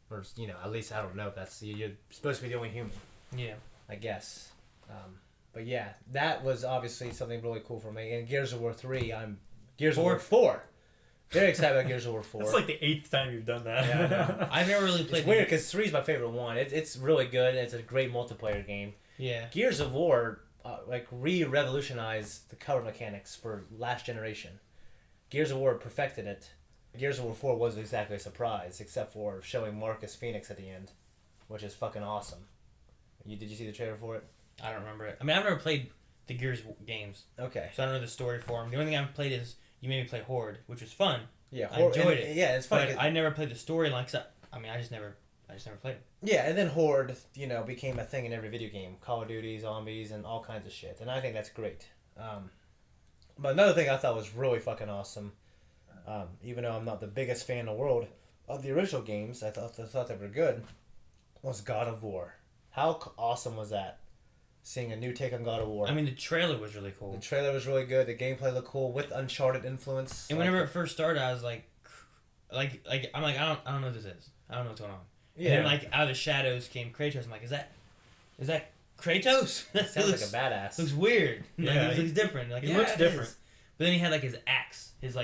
Or, at least I don't know if you're supposed to be the only human, Yeah. I guess. But yeah, that was obviously something really cool for me. And Gears of War 3, Gears of War 4. Very excited about Gears of War 4. That's like the 8th time you've done that. Yeah, I know. I've never really played. It's weird because 3 is my favorite one. It's really good. It's a great multiplayer game. Yeah. Gears of War revolutionized the cover mechanics for last generation. Gears of War perfected it. Gears of War 4 wasn't exactly a surprise, except for showing Marcus Phoenix at the end, which is fucking awesome. Did you see the trailer for it? I don't remember it. I mean, I've never played the Gears games, Okay. so I don't know the story for them. The only thing I've played is you made me play Horde, which was fun. Yeah, I enjoyed it. Yeah, it's fun. But I never played the storyline. I just never played it. Yeah, and then Horde, became a thing in every video game. Call of Duty, zombies, and all kinds of shit. And I think that's great. But another thing I thought was really fucking awesome, even though I'm not the biggest fan in the world of the original games, I thought they were good, was God of War. How awesome was that? Seeing a new take on God of War. I mean, the trailer was really cool. The trailer was really good. The gameplay looked cool with Uncharted influence. And whenever it first started, I was like, I don't know what this is. I don't know what's going on. Yeah. And then out of the shadows came Kratos. I'm like, is that Kratos? That Sounds like a badass. Looks weird. Yeah, He looks different. he looks it different. is. But then he had his axe, his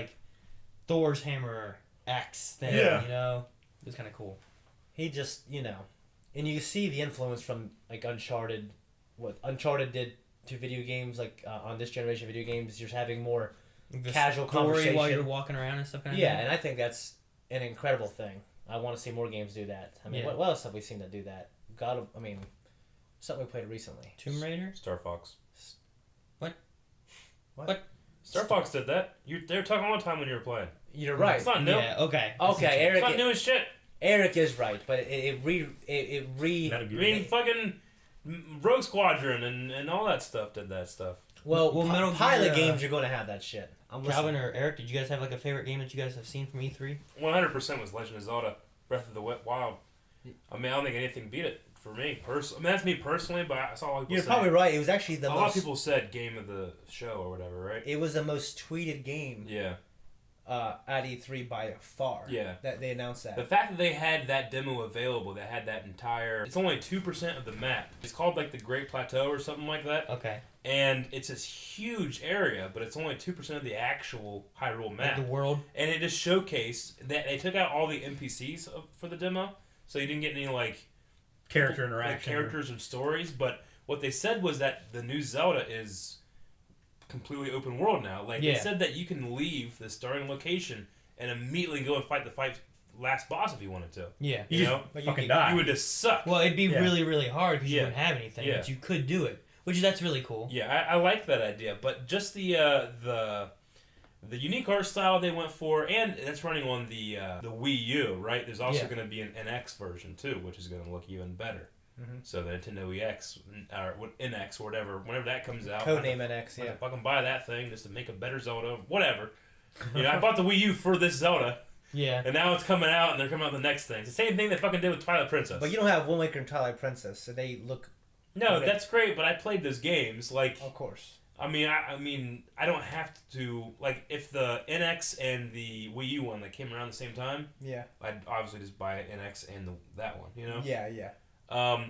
Thor's hammer axe thing. Yeah. It was kind of cool. He just, and you see the influence from Uncharted, what Uncharted did to video games, on this generation of video games. You're having more casual story conversation while you're walking around and stuff. Yeah, and I think that's an incredible thing. I want to see more games do that. I mean, Yeah. what else have we seen to do that? Something we played recently. Tomb Raider. Star Fox. What? Star Fox did that. They were talking all the time when you were playing. You're right. It's not new. Yeah. Okay. Okay, It's not Eric. new as shit. Eric is right, but it Metal I Gear. mean, fucking Rogue Squadron and all that stuff did that stuff. well, Metal Gear, pilot games you're going to have that shit. I'm Calvin listening. or Eric, did you guys have a favorite game that you guys have seen from E3? 100% was Legend of Zelda: Breath of the Wild. I mean, I don't think anything beat it for me personally. I mean, that's me personally, but I saw a lot of people You're say, probably right. It was actually a lot of people said game of the show or whatever, right? It was the most tweeted game Yeah. at E3 by far. Yeah. That they announced that. The fact that they had that demo available, that had that entire... It's only 2% of the map. It's called, the Great Plateau or something like that. Okay. And it's this huge area, but it's only 2% of the actual Hyrule map. The world. And it just showcased that they took out all the NPCs for the demo, so you didn't get any, Character like, interaction. characters and stories. But what they said was that the new Zelda is completely open world now. They Yeah. said that you can leave the starting location and immediately go and fight the last boss if you wanted to. Yeah. You You just know? But fucking you- die. You would just suck. Well, it'd be Yeah. really, really hard because you Yeah. wouldn't have anything, Yeah. but you could do it, that's really cool. Yeah, I like that idea, but just the unique art style they went for, and that's running on the Wii U, right? There's also Yeah. going to be an NX version too, which is going to look even better. Mhm. So the Nintendo EX or NX or whatever, whenever that comes out, Codename NX, I yeah. can fucking buy that thing just to make a better Zelda, whatever. I bought the Wii U for this Zelda, Yeah. and now it's coming out, and they're coming out with the next thing. It's the same thing they fucking did with Twilight Princess. But you don't have Wind Waker and Twilight Princess, so they look. no, okay. that's great, but I played those games Of course. I mean, I don't have to if the NX and the Wii U one that came around the same time, Yeah. I'd obviously just buy NX and that one, Yeah, yeah.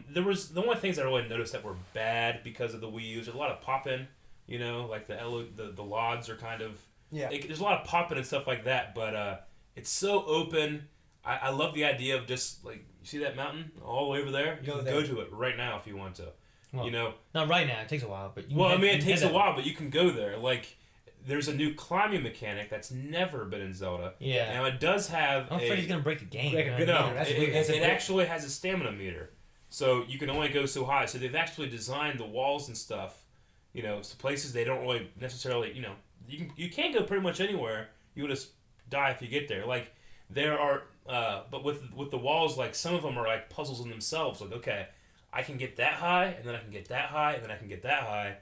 There was the only things I really noticed that were bad because of the Wii U. There's a lot of popping, like the LODs are kind of Yeah. there's a lot of popping and stuff like that, but it's so open. I love the idea of just you see that mountain all the way over there. You Go can there. go to it right now if you want to. Well, Not right now. It takes a while, but It takes a while, but you can go there. there's a new climbing mechanic that's never been in Zelda. Yeah. Now it does have I'm afraid he's gonna break the game. Break a good No, meter. That's it actually has a stamina meter. So you can only go so high. So they've actually designed the walls and stuff, to places they don't really necessarily, you can't go pretty much anywhere. You would just die if you get there. Like, there are, but with the walls, like, some of them are like puzzles in themselves. Like, okay, I can get that high, and then I can get that high, and then I can get that high.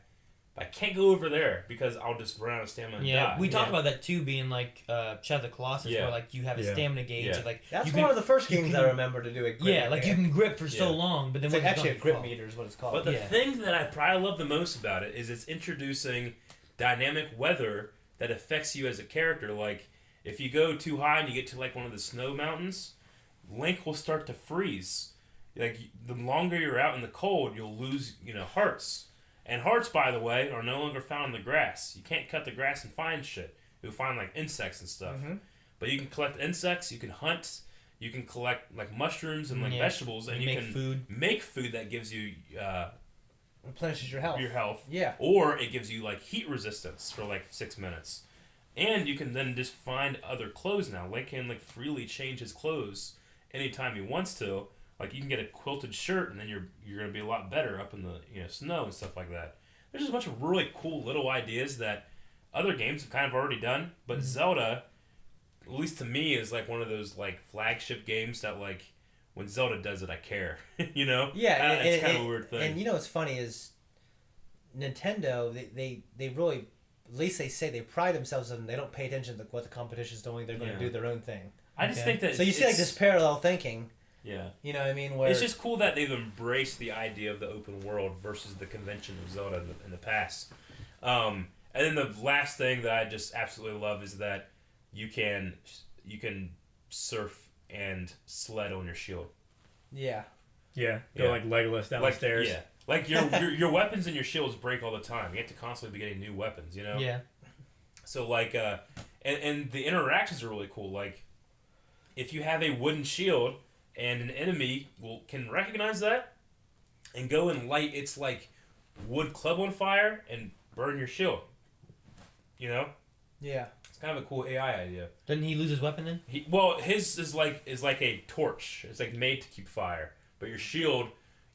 I can't go over there because I'll just run out of stamina and die. We talked about that too, being like Shadow of the Colossus, Yeah. where like you have a stamina gauge. Yeah. Like That's you one can, of the first you games can- I remember to do a grip. Yeah, like you can grip for so Yeah. long, but then It's when like it's actually a done, grip oh. meter is what it's called. But the Yeah. thing that I probably love the most about it is it's introducing dynamic weather that affects you as a character. Like, if you go too high and you get to like one of the snow mountains, Link will start to freeze. Like, the longer you're out in the cold, you'll lose, hearts. And hearts, by the way, are no longer found in the grass. You can't cut the grass and find shit. You'll find like insects and stuff. Mm-hmm. But you can collect insects, you can hunt, you can collect like mushrooms and like vegetables, and you make can food. make food that gives you Replenishes your health. your health. Yeah. Or it gives you like heat resistance for like 6 minutes. And you can then just find other clothes now. Link can like freely change his clothes anytime he wants to. Like, you can get a quilted shirt and then you're gonna be a lot better up in the snow and stuff like that. There's just a bunch of really cool little ideas that other games have kind of already done, but Zelda, at least to me, is like one of those like flagship games that like when Zelda does it, I care. Yeah, it's kind of a weird thing. And what's funny is Nintendo, they really, at least they say they pride themselves on they don't pay attention to what the competition's doing. They're going to do their own thing. I just think that So you see like this parallel thinking. Yeah. You know what I mean? Where It's just cool that they've embraced the idea of the open world versus the convention of Zelda in the past. And then the last thing that I just absolutely love is that you can surf and sled on your shield. Yeah. Yeah, go like Legolas down the stairs. Yeah. Like your weapons and your shields break all the time. You have to constantly be getting new weapons, Yeah. So like and the interactions are really cool. Like, if you have a wooden shield and an enemy can recognize that and go and light its like wood club on fire and burn your shield. Yeah. It's kind of a cool AI idea. Doesn't he lose his weapon then? His is like a torch. It's like made to keep fire. But your shield,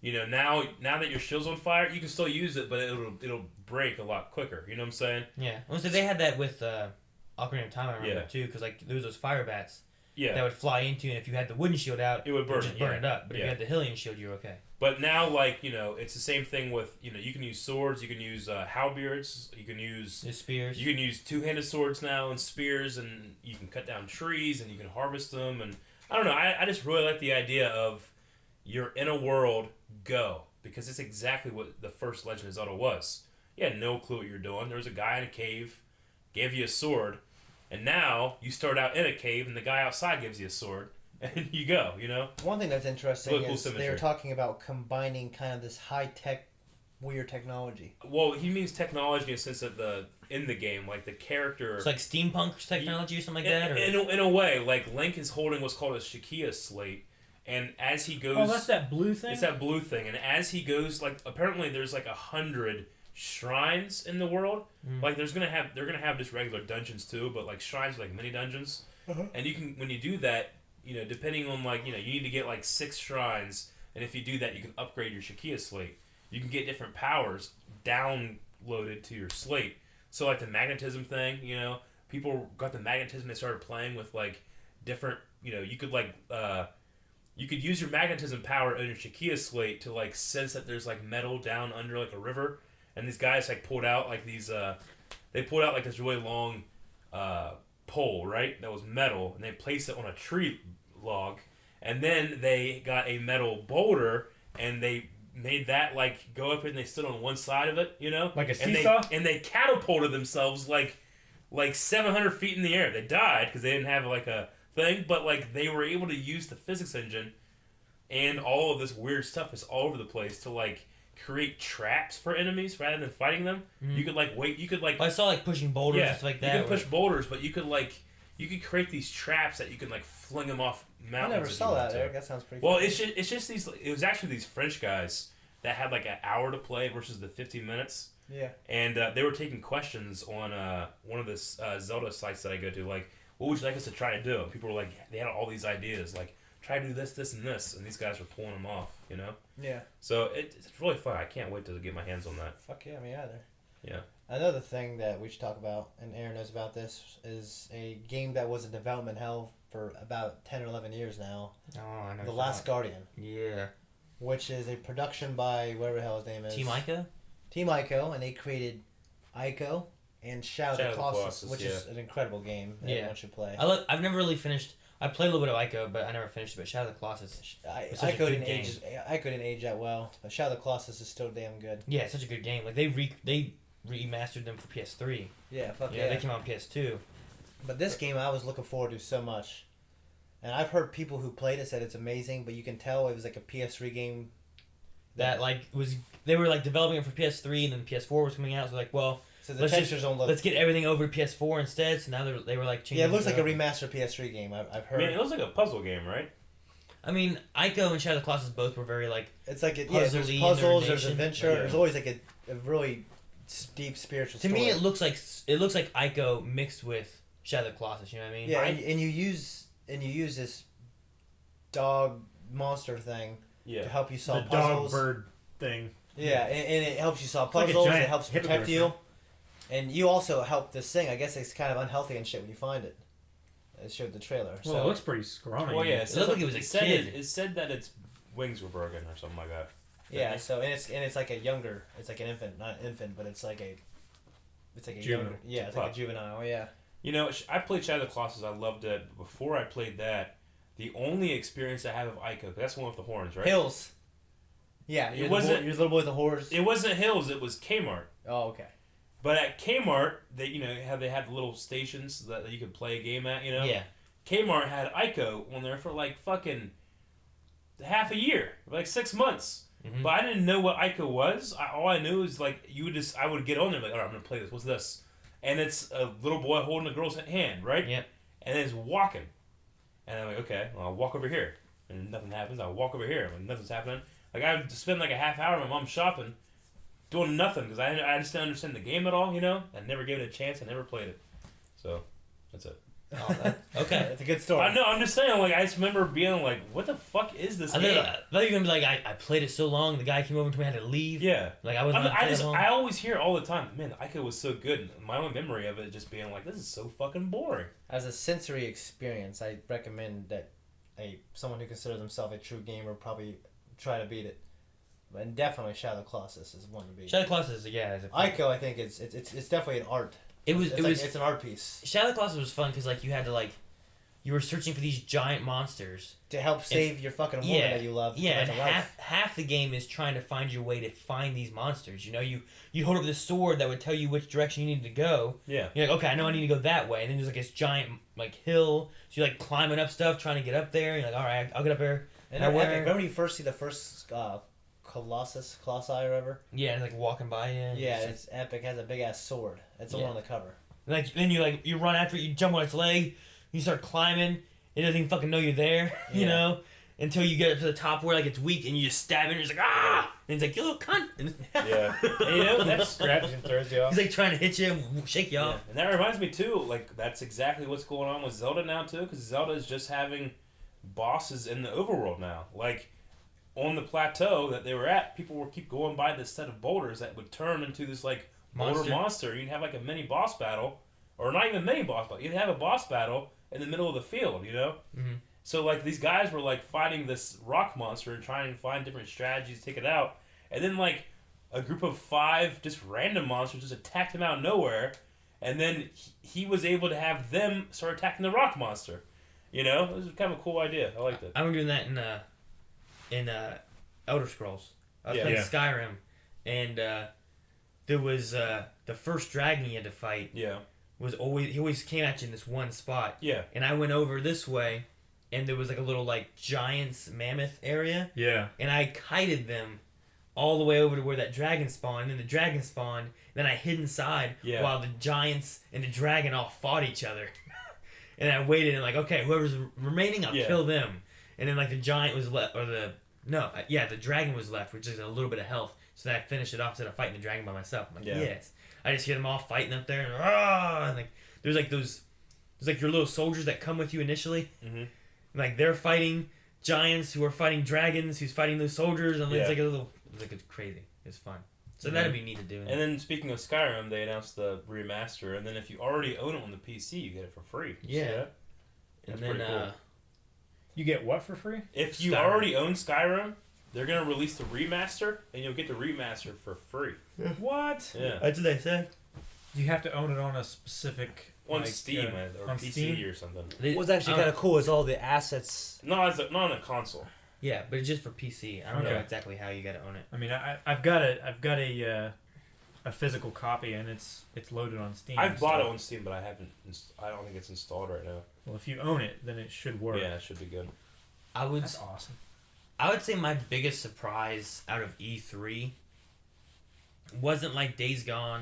now that your shield's on fire, you can still use it, but it'll break a lot quicker. You know what I'm saying? Yeah. Well, so they had that with Ocarina of Time, I remember too, because like there was those fire bats that would fly into, and if you had the wooden shield out, it would burn just burn it up. But if you had the Hylian shield, you're okay. But now, like, it's the same thing with, you can use swords, you can use halberds, you can use The spears. You can use two-handed swords now and spears, and you can cut down trees and you can harvest them. And I don't know, I just really like the idea of you're in a world, go. Because it's exactly what the first Legend of Zelda was. You had no clue what you're doing. There was a guy in a cave, gave you a sword, and now you start out in a cave and the guy outside gives you a sword. And you go, One thing that's interesting Really cool is symmetry. they were talking about combining kind of this high-tech, weird technology. Well, he means technology in the sense that in the game, like the character... It's like steampunk technology or something like that? Or? In a way, like Link is holding what's called a Shakia slate, and as he goes... Oh, that's that blue thing? It's that blue thing, and as he goes, like, apparently there's like 100 shrines in the world. Like, they're gonna have just regular dungeons too, but like shrines are like mini dungeons. And you can, when you do that, depending on like, you need to get like 6 shrines, and if you do that, you can upgrade your Shakia slate. You can get different powers downloaded to your slate. So like the magnetism thing, people got the magnetism, they started playing with like different, you could like, you could use your magnetism power on your Shakia slate to like sense that there's like metal down under like a river. And these guys like pulled out like these, they pulled out like this really long pole, right? That was metal, and they placed it on a tree log. And then they got a metal boulder, and they made that like go up, and they stood on one side of it, Like a seesaw? And they catapulted themselves like 700 feet in the air. They died because they didn't have like a thing, but like they were able to use the physics engine and all of this weird stuff is all over the place to like create traps for enemies rather than fighting them. You could like wait. You could like. I saw like pushing boulders and stuff like that. You could push boulders, but you could create these traps that you can like fling them off mountains. I never saw that, Eric. That sounds pretty. Well, funny. it's just these. It was actually these French guys that had like an hour to play versus the 15 minutes. Yeah. And they were taking questions on one of the Zelda sites that I go to, like, what would you like us to try to do? And people were like, they had all these ideas, like, try to do this, this, and this, and these guys were pulling them off, you know? Yeah. So it's really fun. I can't wait to get my hands on that. Fuck yeah, me either. Yeah. Another thing that we should talk about, and Aaron knows about this, is a game that was in development hell for about 10 or 11 years now. Oh, I know. The Last Guardian. Yeah. Which is a production by whatever the hell his name is. Team Ico? Team Ico, and they created Ico and Shadow of the Colossus, which is yeah. an incredible game that everyone should play. I've never really finished. I played a little bit of Ico, but I never finished it. But Shadow of the Colossus. Ico didn't age that well, but Shadow of the Colossus is still damn good. Yeah, it's such a good game. Like they remastered them for PS3. Yeah, fuck Yeah, they came out on PS2. But this game I was looking forward to so much. And I've heard people who played it said it's amazing, but you can tell it was like a PS3 game. That they were like developing it for PS3, and then PS4 was coming out. So like, well, So the textures don't look. let's get everything over to PS4 instead. So now they were like changing. Yeah, it looks like a up. remastered PS3 game. I've heard. I mean, it looks like a puzzle game, right? I mean, Ico and Shadow of the Colossus both were very like. It's like there's puzzly in puzzles, their there's nation. adventure. Yeah. There's always like a really deep spiritual To story. me, it looks like Ico mixed with Shadow of the Colossus. You know what I mean? Yeah, and you use this dog monster thing to help you The solve dog puzzles. bird thing. Yeah, and it helps you solve It's like a puzzles. giant It helps protect hippogriff, you, right? and you also help this thing. I guess it's kind of unhealthy and shit when you find it. It showed the trailer. Well, so it looks pretty scrawny. Well, yeah. It looked like it was a kid. It said that its wings were broken or something like that. yeah, so and it's like a younger. It's like an infant, not an infant, but it's like a Juvenile. younger. Yeah, it's like a juvenile. Yeah. You know, I played Shadow of the Colossus. I loved it. But before I played that, the only experience I have of Ico, 'cause that's the one with the horns, right? Hills. Yeah, It wasn't- you're the little boy with the horse. It wasn't Hills. It was Kmart. Oh, okay. But at Kmart, they how they had little stations that you could play a game at. You know. Yeah. Kmart had Ico on there for like fucking half a year, like 6 months. Mhm. But I didn't know what Ico was. All I knew is like I would get on there like, all right, I'm gonna play this. What's this? And it's a little boy holding a girl's hand, right? Yep. And then it's walking, and I'm like, okay, well, I'll walk over here, and nothing happens. I'll walk over here, and nothing's happening. Like I would spend like a half hour at my mom's shopping, doing nothing because I just didn't understand the game at all. You know, I never gave it a chance. I never played it, so that's it. Oh, okay. It's a good story. I know. I'm just saying. Like I just remember being like, "What the fuck is this I game?" thought you were gonna be like, I played it so long, the guy came over to me, I had to leave. Yeah. Like I wasn't. I always hear all the time, man, the Ico was so good. My own memory of it just being like, this is so fucking boring. As a sensory experience, I recommend that someone who considers themselves a true gamer probably try to beat it. And definitely Shadow of the Colossus is one to beat. Shadow of the Colossus, yeah. Ico, I think it's definitely an art. It's an art piece Shadow of the Colossus was fun because like you had to you were searching for these giant monsters to help save your fucking woman that you love. Yeah, and to life. half the game is trying to find your way to find these monsters. You know, you hold up this sword that would tell you which direction you need to go. Yeah. You're like, okay, I know I need to go that way, and then there's like this giant hill. So you're like climbing up stuff, trying to get up there. And you're like, all right, I'll get up there. And remember when you first see the first Colossi or whatever? Yeah, and it's like walking by you. Yeah, it's epic. It has a big ass sword. It's the one on the cover. Like then you run after it, you jump on its leg, you start climbing. It doesn't even fucking know you're there, you know, until you get up to the top where like it's weak and you just stab it and you're like ah, and it's like you little cunt. And Yeah. And, you know, that scraps and throws you off. he's like trying to hit you, and shake you off. And that reminds me too, like that's exactly what's going on with Zelda now too, because Zelda is just having bosses in the overworld now. Like on the plateau that they were at, people would keep going by this set of boulders that would turn into this like boulder monster. You'd have like a mini boss battle, or not even mini boss battle. You'd have a boss battle in the middle of the field, you know. Mm-hmm. So like these guys were like fighting this rock monster and trying to find different strategies to take it out, and then like a group of 5 just random monsters just attacked him out of nowhere, and then he was able to have them start attacking the rock monster. You know, it was kind of a cool idea. I liked it. I remember doing that in Elder Scrolls. I was playing Skyrim, and there was the first dragon you had to fight. Yeah. He always came at you in this one spot. Yeah. And I went over this way, and there was like a little like giant's mammoth area. Yeah. And I kited them all the way over to where that dragon spawned, and then the dragon spawned. Then I hid inside while the giants and the dragon all fought each other. And I waited and like, okay, whoever's remaining, I'll kill them. And then like the giant was left, or the dragon was left, which is a little bit of health. So then I finish it off instead of fighting the dragon by myself. I'm like, Yeah. yes. I just hear them all fighting up there, and like there's like your little soldiers that come with you initially. Mm-hmm. Like they're fighting giants who are fighting dragons, who's fighting those soldiers, and it's like it's crazy. It's fun. So that'd be neat to do. And then speaking of Skyrim, they announced the remaster, and then if you already own it on the PC, you get it for free. You see Yeah. that? And That's then pretty cool. You get what for free? If you Skyrim. already own Skyrim, they're gonna release the remaster, and you'll get the remaster for free. What? Yeah. that's what they said. You have to own it on a specific On like, Steam uh, or on PC Steam? or something. What's actually kind of cool is all the assets. Not on a console. Yeah, but it's just for PC. I don't know Okay. exactly how you got to own it. I mean, I've got a physical copy and it's loaded on Steam. I've bought so- it on Steam, but I haven't. I don't think it's installed right now. Well, if you own it, then it should work. Yeah, it should be good. That's awesome. I would say my biggest surprise out of E3 wasn't like Days Gone,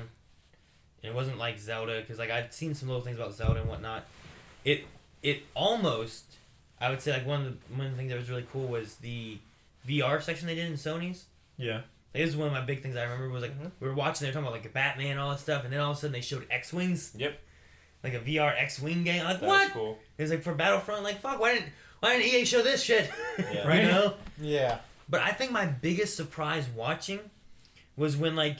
and it wasn't like Zelda, because like I'd seen some little things about Zelda and whatnot. It almost, I would say like one of the things that was really cool was the VR section they did in Sony's. Yeah. This is one of my big things I remember was like we were watching, they were talking about like Batman and all that stuff, and then all of a sudden they showed X-Wings. Yep. Like a VR X-Wing game. I'm like, That what? was cool. It was like for Battlefront, like fuck, why didn't EA show this shit? Yeah. Right. You know? Yeah. But I think my biggest surprise watching was when like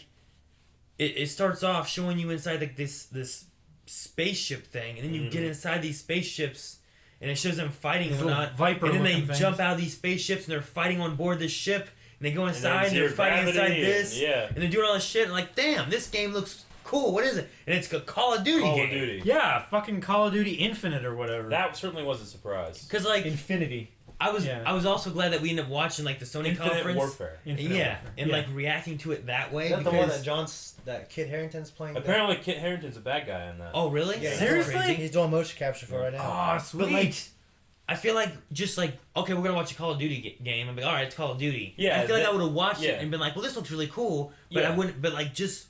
it starts off showing you inside like this spaceship thing, and then you get inside these spaceships, and it shows them fighting and These little whatnot. viper And then they looking jump things. out of these spaceships and they're fighting on board this ship, and they go And inside and zero they're fighting inside gravity this, Yeah. and they're doing all this shit. And like, damn, this game looks cool. What is it? And it's a Call of Duty Call game. of Duty. Yeah, fucking Call of Duty Infinite or whatever. That certainly was a surprise. Because like Infinity. I Yeah. was also glad that we ended up watching like the Sony Infinite conference. Warfare. Infinite Yeah, Warfare. and Yeah. like reacting to it that way. Is that the because, one that Kit Harington's playing? Apparently, Kit Harington's a bad guy in that. oh really? Yeah, Seriously? Crazy. He's doing motion capture for it right now. Oh, sweet. But like, I feel like just like okay, we're gonna watch a Call of Duty game. I'm like, all right, it's Call of Duty. Yeah, I feel like I would have watched yeah. it and been like, well, this looks really cool, but I Yeah. wouldn't. But like, just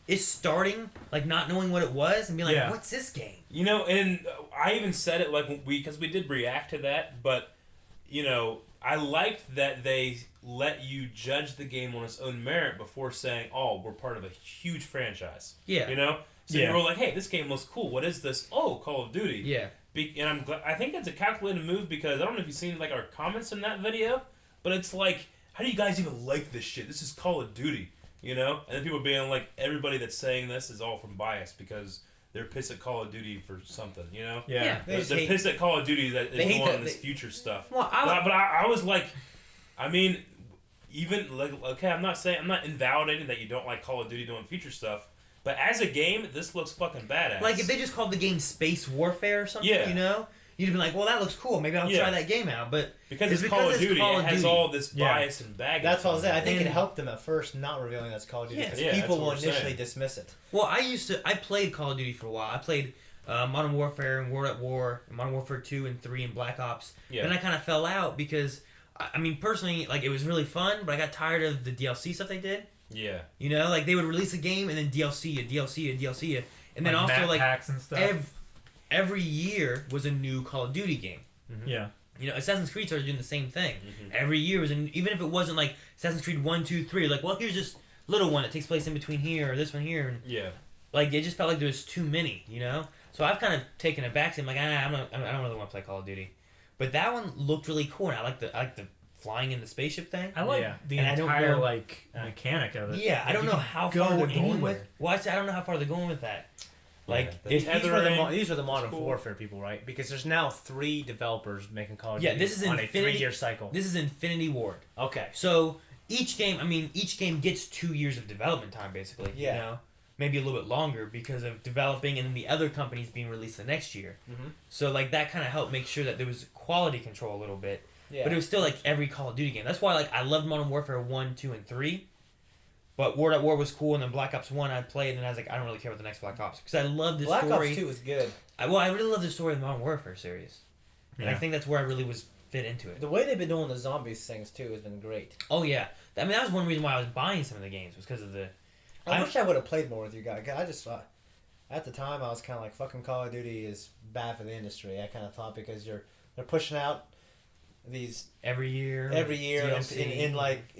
it's starting like not knowing what it was and being like, Yeah. what's this game? You know, and I even said it like because we did react to that, but you know, I liked that they let you judge the game on its own merit before saying, "Oh, we're part of a huge franchise." Yeah. You know, so Yeah. you were like, "Hey, this game looks cool. What is this? Oh, Call of Duty." Yeah. And I'm glad. I think it's a calculated move because I don't know if you've seen like our comments in that video, but it's like, how do you guys even like this shit? This is Call of Duty, you know? And then people being like, everybody that's saying this is all from bias because they're pissed at Call of Duty for something, you know? Yeah. Yeah. They just They're hate- pissed at Call of Duty that They is hate more that- on this they- future stuff. Well, But I was like, I mean, even like, okay, I'm not invalidating that you don't like Call of Duty doing future stuff, but as a game, this looks fucking badass. like if they just called the game Space Warfare or something, Yeah. you know, you'd be like, well, that looks cool. Maybe I'll Yeah. try that game out. But because it's it's Call of because it's Duty, Call it of has Duty. all this Yeah. bias and baggage. That's what I was saying. I think it And- helped them at first not revealing that's Call of Duty Yeah. because Yeah, that's people what will we're initially saying. dismiss it. well, I played Call of Duty for a while. I played Modern Warfare and World at War, and Modern Warfare 2 and 3 and Black Ops. Yeah. Then I kind of fell out because, I mean, personally, like it was really fun, but I got tired of the DLC stuff they did. Yeah. You know, like they would release a game and then DLC, a DLC, a DLC, and then Like also map like packs and stuff. every year was a new Call of Duty game. Yeah. You know, Assassin's Creed started doing the same thing. Mhm. Every year was, even if it wasn't like Assassin's Creed 1, 2, 3, like, well, here's this little one that takes place in between here or this one here, and Yeah. like it just felt like there was too many, you know. So I've kind of taken it back. So I'm like, I don't really want to play Call of Duty, but that one looked really cool. And I like the flying in the spaceship thing. I like Yeah. the And I don't entire know- like mechanic of it. Yeah, I don't You know can how go far they're going anywhere. with. Well, I don't know how far they're going with that. Like, Yeah, the if These were the, tethering, these are the Modern cool. Warfare people, right? Because there's now 3 developers making Call of Yeah, Duty this is on Infinity- a 3-year cycle. this is Infinity Ward. Okay. So each game gets 2 years of development time, basically. Yeah. You know, maybe a little bit longer because of developing and then the other companies being released the next year. Mhm. So like that kind of helped make sure that there was quality control a little bit. Yeah. But it was still like every Call of Duty game. That's why like I loved Modern Warfare 1, 2, and 3. But World at War was cool, and then Black Ops 1 I played, and then I was like, I don't really care about the next Black Ops because I love the Black story. Ops 2 was good. I really love the story of the Modern Warfare series, and I Yeah. think that's where I really was fit into it. The way they've been doing the zombies things too has been great. Oh yeah, I mean that was one reason why I was buying some of the games was because of the. I wish I would have played more with you guys. 'Cause I just thought, at the time, I was kind of like, fucking Call of Duty is bad for the industry. I kind of thought because they're pushing out these every year. In like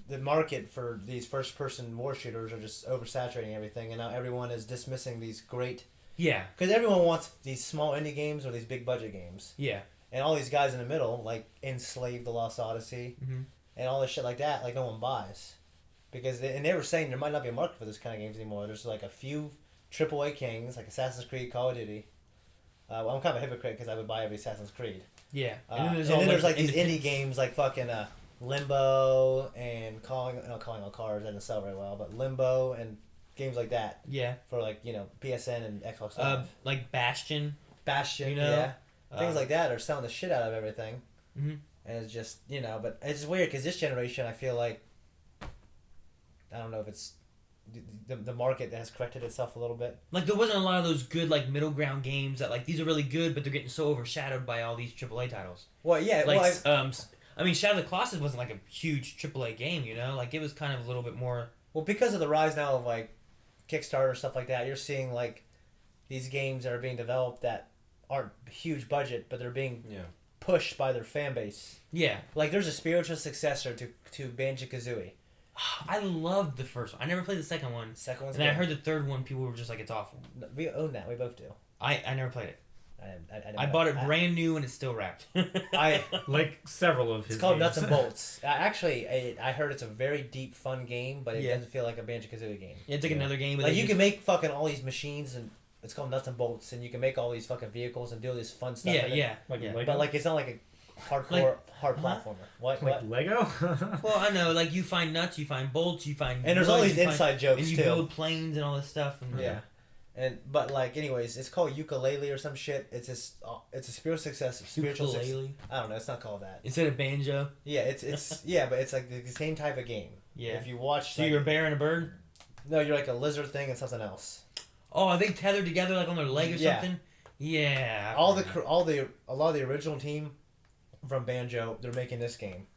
the market for these first person war shooters are just oversaturating everything, and now everyone is dismissing these great. Yeah. Because everyone wants these small indie games or these big budget games. Yeah. And all these guys in the middle, like Enslaved: The Lost Odyssey, and all this shit like that, like no one buys. Because they were saying there might not be a market for this kind of games anymore. There's like a few AAA kings, like Assassin's Creed, Call of Duty. Well, I'm kind of a hypocrite because I would buy every Assassin's Creed. Yeah. And then there's like these indie games like fucking Limbo and Calling All Cars doesn't sell very well, but Limbo and games like that. Yeah. For like, PSN and Xbox Live. Like Bastion. You know? Yeah. Things like that are selling the shit out of everything. Mm-hmm. And it's just, but it's weird because this generation, I feel like, I don't know if it's the market that has corrected itself a little bit. Like, there wasn't a lot of those good, like, middle ground games that, like, these are really good, but they're getting so overshadowed by all these AAA titles. Well, yeah. Like, I mean, Shadow of the Colossus wasn't, like, a huge AAA game, Like, it was kind of a little bit more... Well, because of the rise now of, like, Kickstarter, stuff like that, you're seeing, like, these games that are being developed that aren't huge budget, but they're being pushed by their fan base. Yeah. Like, there's a spiritual successor to Banjo-Kazooie. I loved the first one. I never played the second one. Second one's and good. I heard the third one, people were just like, it's awful. We own that. We both do. I never played it. I bought it brand new and it's still wrapped. Like several of his It's called games. Nuts and Bolts. Actually, I heard it's a very deep, fun game, but it doesn't feel like a Banjo-Kazooie game. It's like another game. But Like, you can make fucking all these machines, and it's called Nuts and Bolts, and you can make all these fucking vehicles and do all this fun stuff. Yeah. But, like, it's not like a hard platformer. What? Like Lego? Well, I know. Like, you find nuts, you find bolts, you find... And there's all these inside jokes, and you too. build planes and all this stuff. And, But like, anyways, it's called Ukulele or some shit. It's a spiritual success. Ukulele? I don't know. It's not called that. Instead of banjo? Yeah, it's but it's like the same type of game. Yeah. If you watch... So you're a bear and a bird? No, you're like a lizard thing and something else. Oh, are they tethered together like on their leg or something? Yeah. A lot of the original team from Banjo, they're making this game,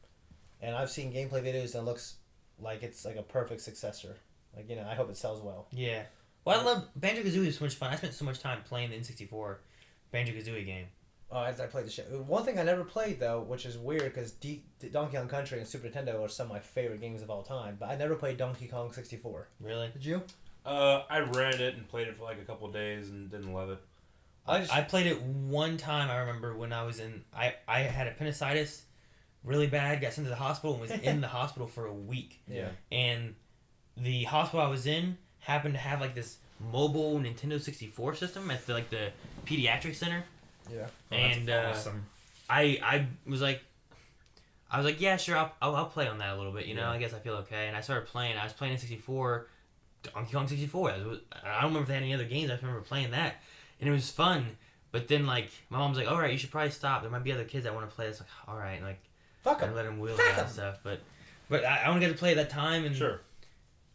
and I've seen gameplay videos and it looks like it's like a perfect successor. Like, I hope it sells well. Yeah. Well, I love Banjo-Kazooie. Was so much fun. I spent so much time playing the N64 Banjo-Kazooie game. Oh, I played the shit. One thing I never played though, which is weird because Donkey Kong Country and Super Nintendo are some of my favorite games of all time, but I never played Donkey Kong 64. Really? Did you? I rented it and played it for like a couple of days and didn't love it. I played it one time. I remember when I was I had appendicitis really bad, got sent to the hospital, and was in the hospital for a week. Yeah. And the hospital I was in happened to have like this mobile Nintendo 64 system at the pediatric center. Yeah. And awesome. I was like, yeah, sure, I'll play on that a little bit. I guess I feel okay. And I started playing. I was playing in 64, Donkey Kong 64. I don't remember if they had any other games. I just remember playing that. And it was fun, but then, like, my mom's like, all right, you should probably stop. There might be other kids that want to play this. Like, all right, and, like, fuck I let them wheel out and stuff. But I only got to play at that time, and sure.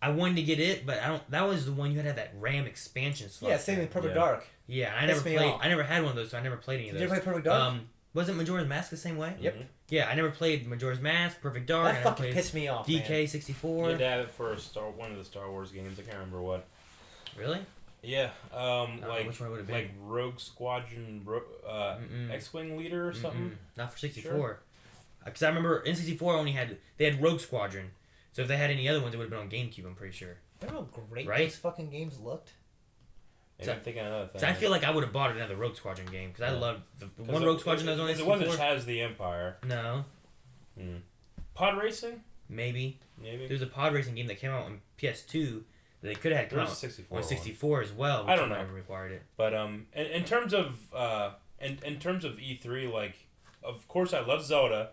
I wanted to get it, but that was the one you had to have that RAM expansion slot. Yeah, same with Perfect Dark. Yeah, I never played. I never had one of those, so I never played any of those. Did you ever play Perfect Dark? Wasn't Majora's Mask the same way? Yep. Yeah, I never played Majora's Mask, Perfect Dark. That fucking pissed me off, DK64. You had to have it for one of the Star Wars games. I can't remember what. Really? Yeah, like which one would it be? Like Rogue Squadron, X-Wing Leader or something. Not for 64. Because I remember N64 they had Rogue Squadron. So if they had any other ones, it would have been on GameCube. I'm pretty sure. Remember how great those fucking games looked? Maybe I'm thinking another thing. So I feel like I would have bought another Rogue Squadron game because I loved the one Rogue Squadron that was on N64. It wasn't Chaz the Empire. No. Pod racing? Maybe. There's a pod racing game that came out on PS2. They could have had come out 64 on 64 as well. I don't know. Never required it. But in terms of E3, like, of course I love Zelda,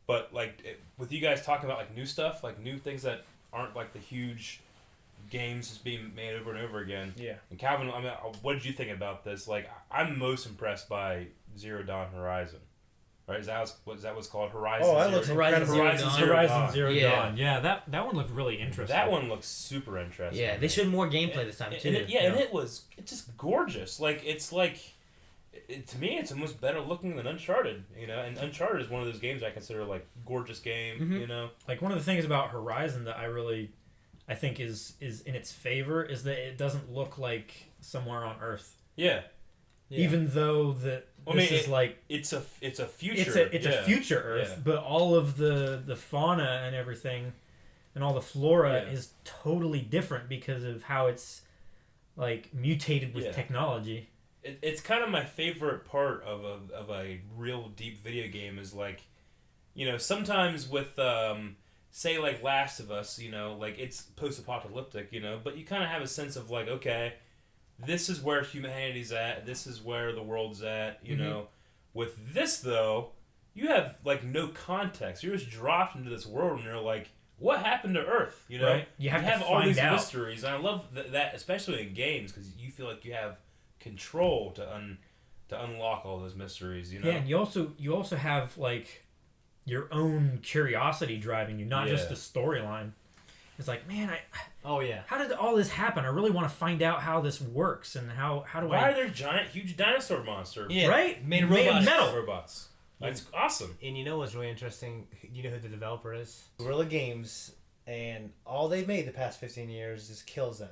but like with you guys talking about like new stuff, like new things that aren't like the huge games just being made over and over again. Yeah. And Calvin, I mean, what did you think about this? Like, I'm most impressed by Zero Dawn Horizon. Right? Is that what's called Horizon? Oh, that looks Horizon Zero Dawn. Yeah, that one looked really interesting. That one looks super interesting. Yeah, they showed more gameplay this time too. And it's just gorgeous. Like to me, it's almost better looking than Uncharted. And Uncharted is one of those games I consider like gorgeous game. Mm-hmm. Like one of the things about Horizon that I think is in its favor is that it doesn't look like somewhere on Earth. Yeah. Even though Well, this is like it's a future. it's a future Earth, Yeah. but all of the fauna and everything, and all the flora Yeah. is totally different because of how it's like mutated with Yeah. technology. It's kind of my favorite part of a real deep video game is like, sometimes with say like Last of Us, like it's post-apocalyptic, but you kind of have a sense of like, okay, this is where humanity's at, this is where the world's at, With this though, you have like no context. You're just dropped into this world and you're like, what happened to Earth? Right. You have to all find these out. mysteries, and I love that especially in games because you feel like you have control to unlock all those mysteries. Yeah, and you also have like your own curiosity driving you, not just the storyline. It's like, man, Oh yeah. how did all this happen? I really want to find out how this works and how do Why I are there giant, huge dinosaur monsters? Yeah. right Made made of robots. metal. Robots. That's awesome. And you know what's really interesting? You know who the developer is? Guerrilla Games, and all they've made the past 15 years is Killzone.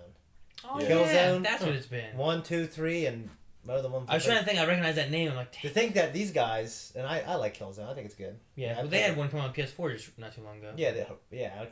Oh Yeah. Killzone. that's what it's been. 1, 2, 3, and other one. I was trying to think. I recognize that name. I'm like, To think that these guys, and I like Killzone. I think it's good. yeah. I Well, they played- had one come on PS4 just not too long ago. Yeah, I can't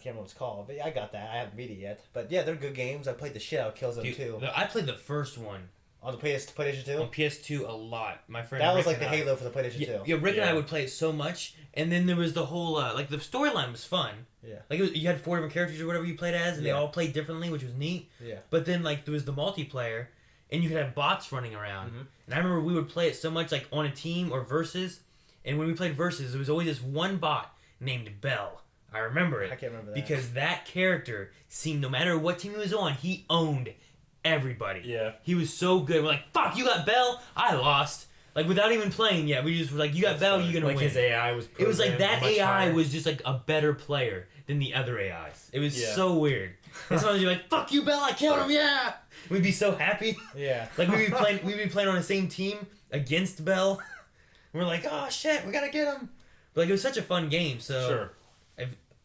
remember what it's called, but I got that. I haven't beat it yet. But yeah, they're good games. I played the shit out of Killzone Dude, 2 I played the first one on the PlayStation 2. on PS2 a lot. My friend. That was Rick like the and I- Halo for the PlayStation 2. Yeah, Rick and I Yeah. would play it so much, and then there was the whole like the storyline was fun. Yeah. Like you had 4 different characters or whatever you played as, and they Yeah. all played differently, which was neat. Yeah. But then like there was the multiplayer, and you could have bots running around. Mhm. And I remember we would play it so much like on a team or versus, and when we played versus, there was always this one bot named Bell. I remember it I can't remember that. because that character seemed no matter what team he was on, he owned everybody. Yeah. He was so good. We're like, fuck, you got Bell, I lost. Like without even playing yet, we just were like, you got That's Bell, funny. you're gonna Like win. his AI was It was like programmed that much AI higher. was just like a better player than the other AIs. It was Yeah. so weird. And sometimes you're like, fuck you, Bell, I killed him, yeah! We'd be so happy. Yeah. Like we'd be playing on the same team against Bell. We're like, oh shit, we gotta get him. But like it was such a fun game, so Sure.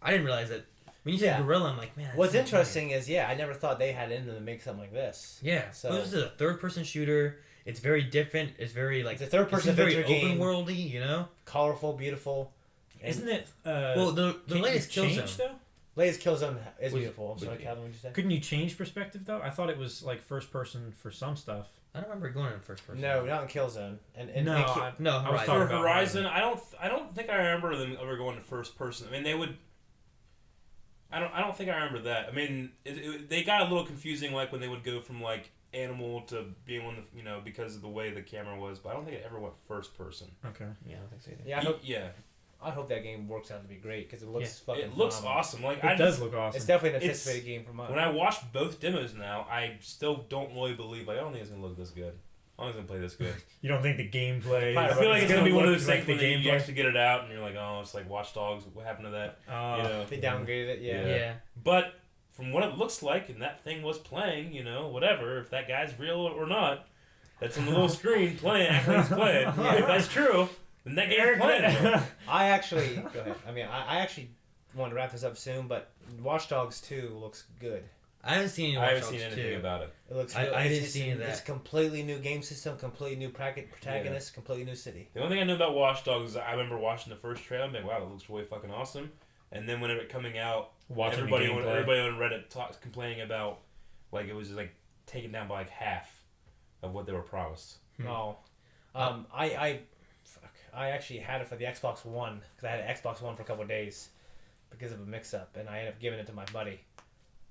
I didn't realize that when you said Yeah. Gorilla, I'm like, man. that's What's so interesting is, I never thought they had it in them to make something like this. funny. Yeah. So- So this is a third-person shooter. It's very different. It's very like It's a third-person it's very adventure open game. worldy, you know. Colorful, beautiful. And Isn't it? Well, the can't latest you change Killzone. though? latest Killzone is Was- beautiful. I'm sorry, was- Calvin, what did you say? Couldn't you change perspective though? I thought it was like first person for some stuff. I don't remember going in first person. No, not in Killzone. And No, and I- No, I was Horizon. talking For about Horizon, I don't think I remember them ever going to first person. I mean, they would. I don't think I remember that. I mean, they got a little confusing, like when they would go from like animal to being on the because of the way the camera was. But I don't think it ever went first person. Okay. Yeah, I don't think so either. yeah, I hope that game works out to be great because it looks fucking. It looks phenomenal. awesome. Like It does look awesome. It's definitely an It's- anticipated game from us. when I watched both demos now, I still don't really believe. Like, I don't think it's gonna look this good. I don't think it's gonna play this good. You don't think the gameplay? I I feel like it's gonna be one of those look things like when the you gameplay. actually get it out and you're like, oh, it's like Watch Dogs. What happened to that? They downgraded it. Yeah. Yeah. Yeah. But from what it looks like, and that thing was playing, whatever, if that guy's real or not, that's on the little screen playing, acting like he's playing. If that's true, then that game's playing. I actually go ahead. I mean, I actually want to wrap this up soon, but Watch Dogs 2 looks good. I haven't seen any I Watch haven't Dogs seen anything 2. about it. It looks. I good. didn't It's- see any of It's that. a completely new game system, completely new protagonist, completely new city. The only thing I know about Watch Dogs is I remember watching the first trailer and being, wow, that looks really fucking awesome. And then when it coming out, Watching everybody the on, gameplay. everybody on Reddit complaining about like it was like taken down by like half of what they were promised. Oh, I actually had it for the Xbox One because I had an Xbox One for a couple of days because of a mix-up, and I ended up giving it to my buddy.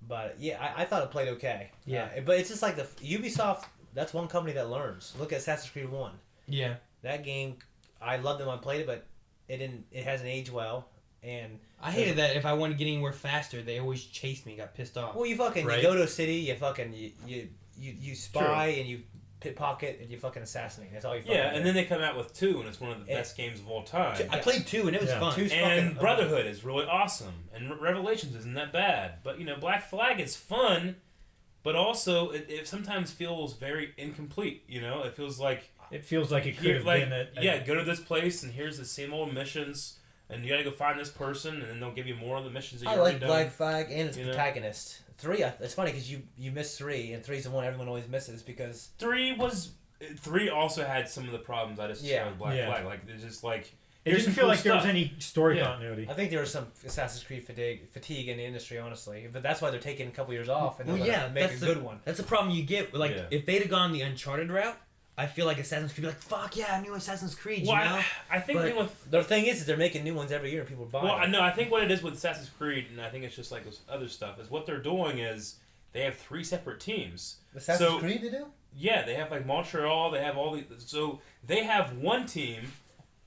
But yeah, I thought it played okay. Yeah. But it's just like the Ubisoft. That's one company that learns. Look at Assassin's Creed 1. Yeah. That game, I loved it when I played it, but it didn't. It hasn't aged well. And I hated that if I wanted to get anywhere faster, they always chased me, got pissed off. well, you fucking Right. you go to a city, you fucking you spy and you pickpocket and you fucking assassinate. That's all you. Fucking Yeah, do. and then they come out with 2, and it's one of the And- best games of all time. I played 2 and it was Yeah. fun. Two's And fucking- Brotherhood is really awesome, and Revelations isn't that bad. But Black Flag is fun, but also it sometimes feels very incomplete. It feels like It feels like it could here, have like been go to this place, and here's the same old missions, and you gotta go find this person, and then they'll give you more of the missions that you I already like done. Black Flag and its You know? protagonist. 3, it's funny because you miss 3, and 3's the one everyone always misses because 3 was 3 also had some of the problems I just described with Black Yeah. Flag. Like, it's just like... It here's didn't some feel cool like there was stuff. any story Yeah. continuity. I think there was some Assassin's Creed fatigue in the industry, honestly. But that's why they're taking a couple years off and they're Well, gonna yeah, make a that's good one. That's the problem you get. Like, Yeah. if they'd have gone the Uncharted route, I feel like Assassin's Creed would be like, fuck yeah, new Assassin's Creed, Well, you know? I think But- the thing with... The thing is they're making new ones every year and people buy Well, them. no, I think what it is with Assassin's Creed, and I think it's just like this other stuff, is what they're doing is they have 3 separate teams. Assassin's Creed to do? Yeah, they have like Montreal, they have all the... So they have one team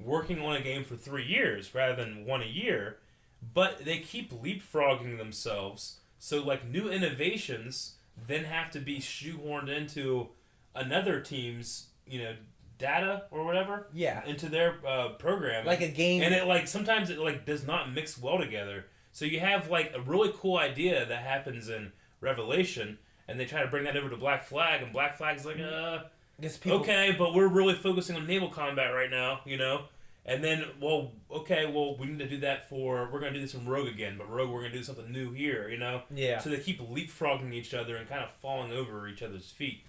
working on a game for 3 years rather than one a year, but they keep leapfrogging themselves. So like new innovations then have to be shoehorned into another team's, data or whatever, Yeah. into their program. Like a game. And it like sometimes it like does not mix well together. So you have like a really cool idea that happens in Revelation, and they try to bring that over to Black Flag, and Black Flag's like, Guess people, okay, but we're really focusing on naval combat right now, And then, we need to do that we're going to do this in Rogue again, but Rogue, we're going to do something new here, Yeah. So they keep leapfrogging each other and kind of falling over each other's feet.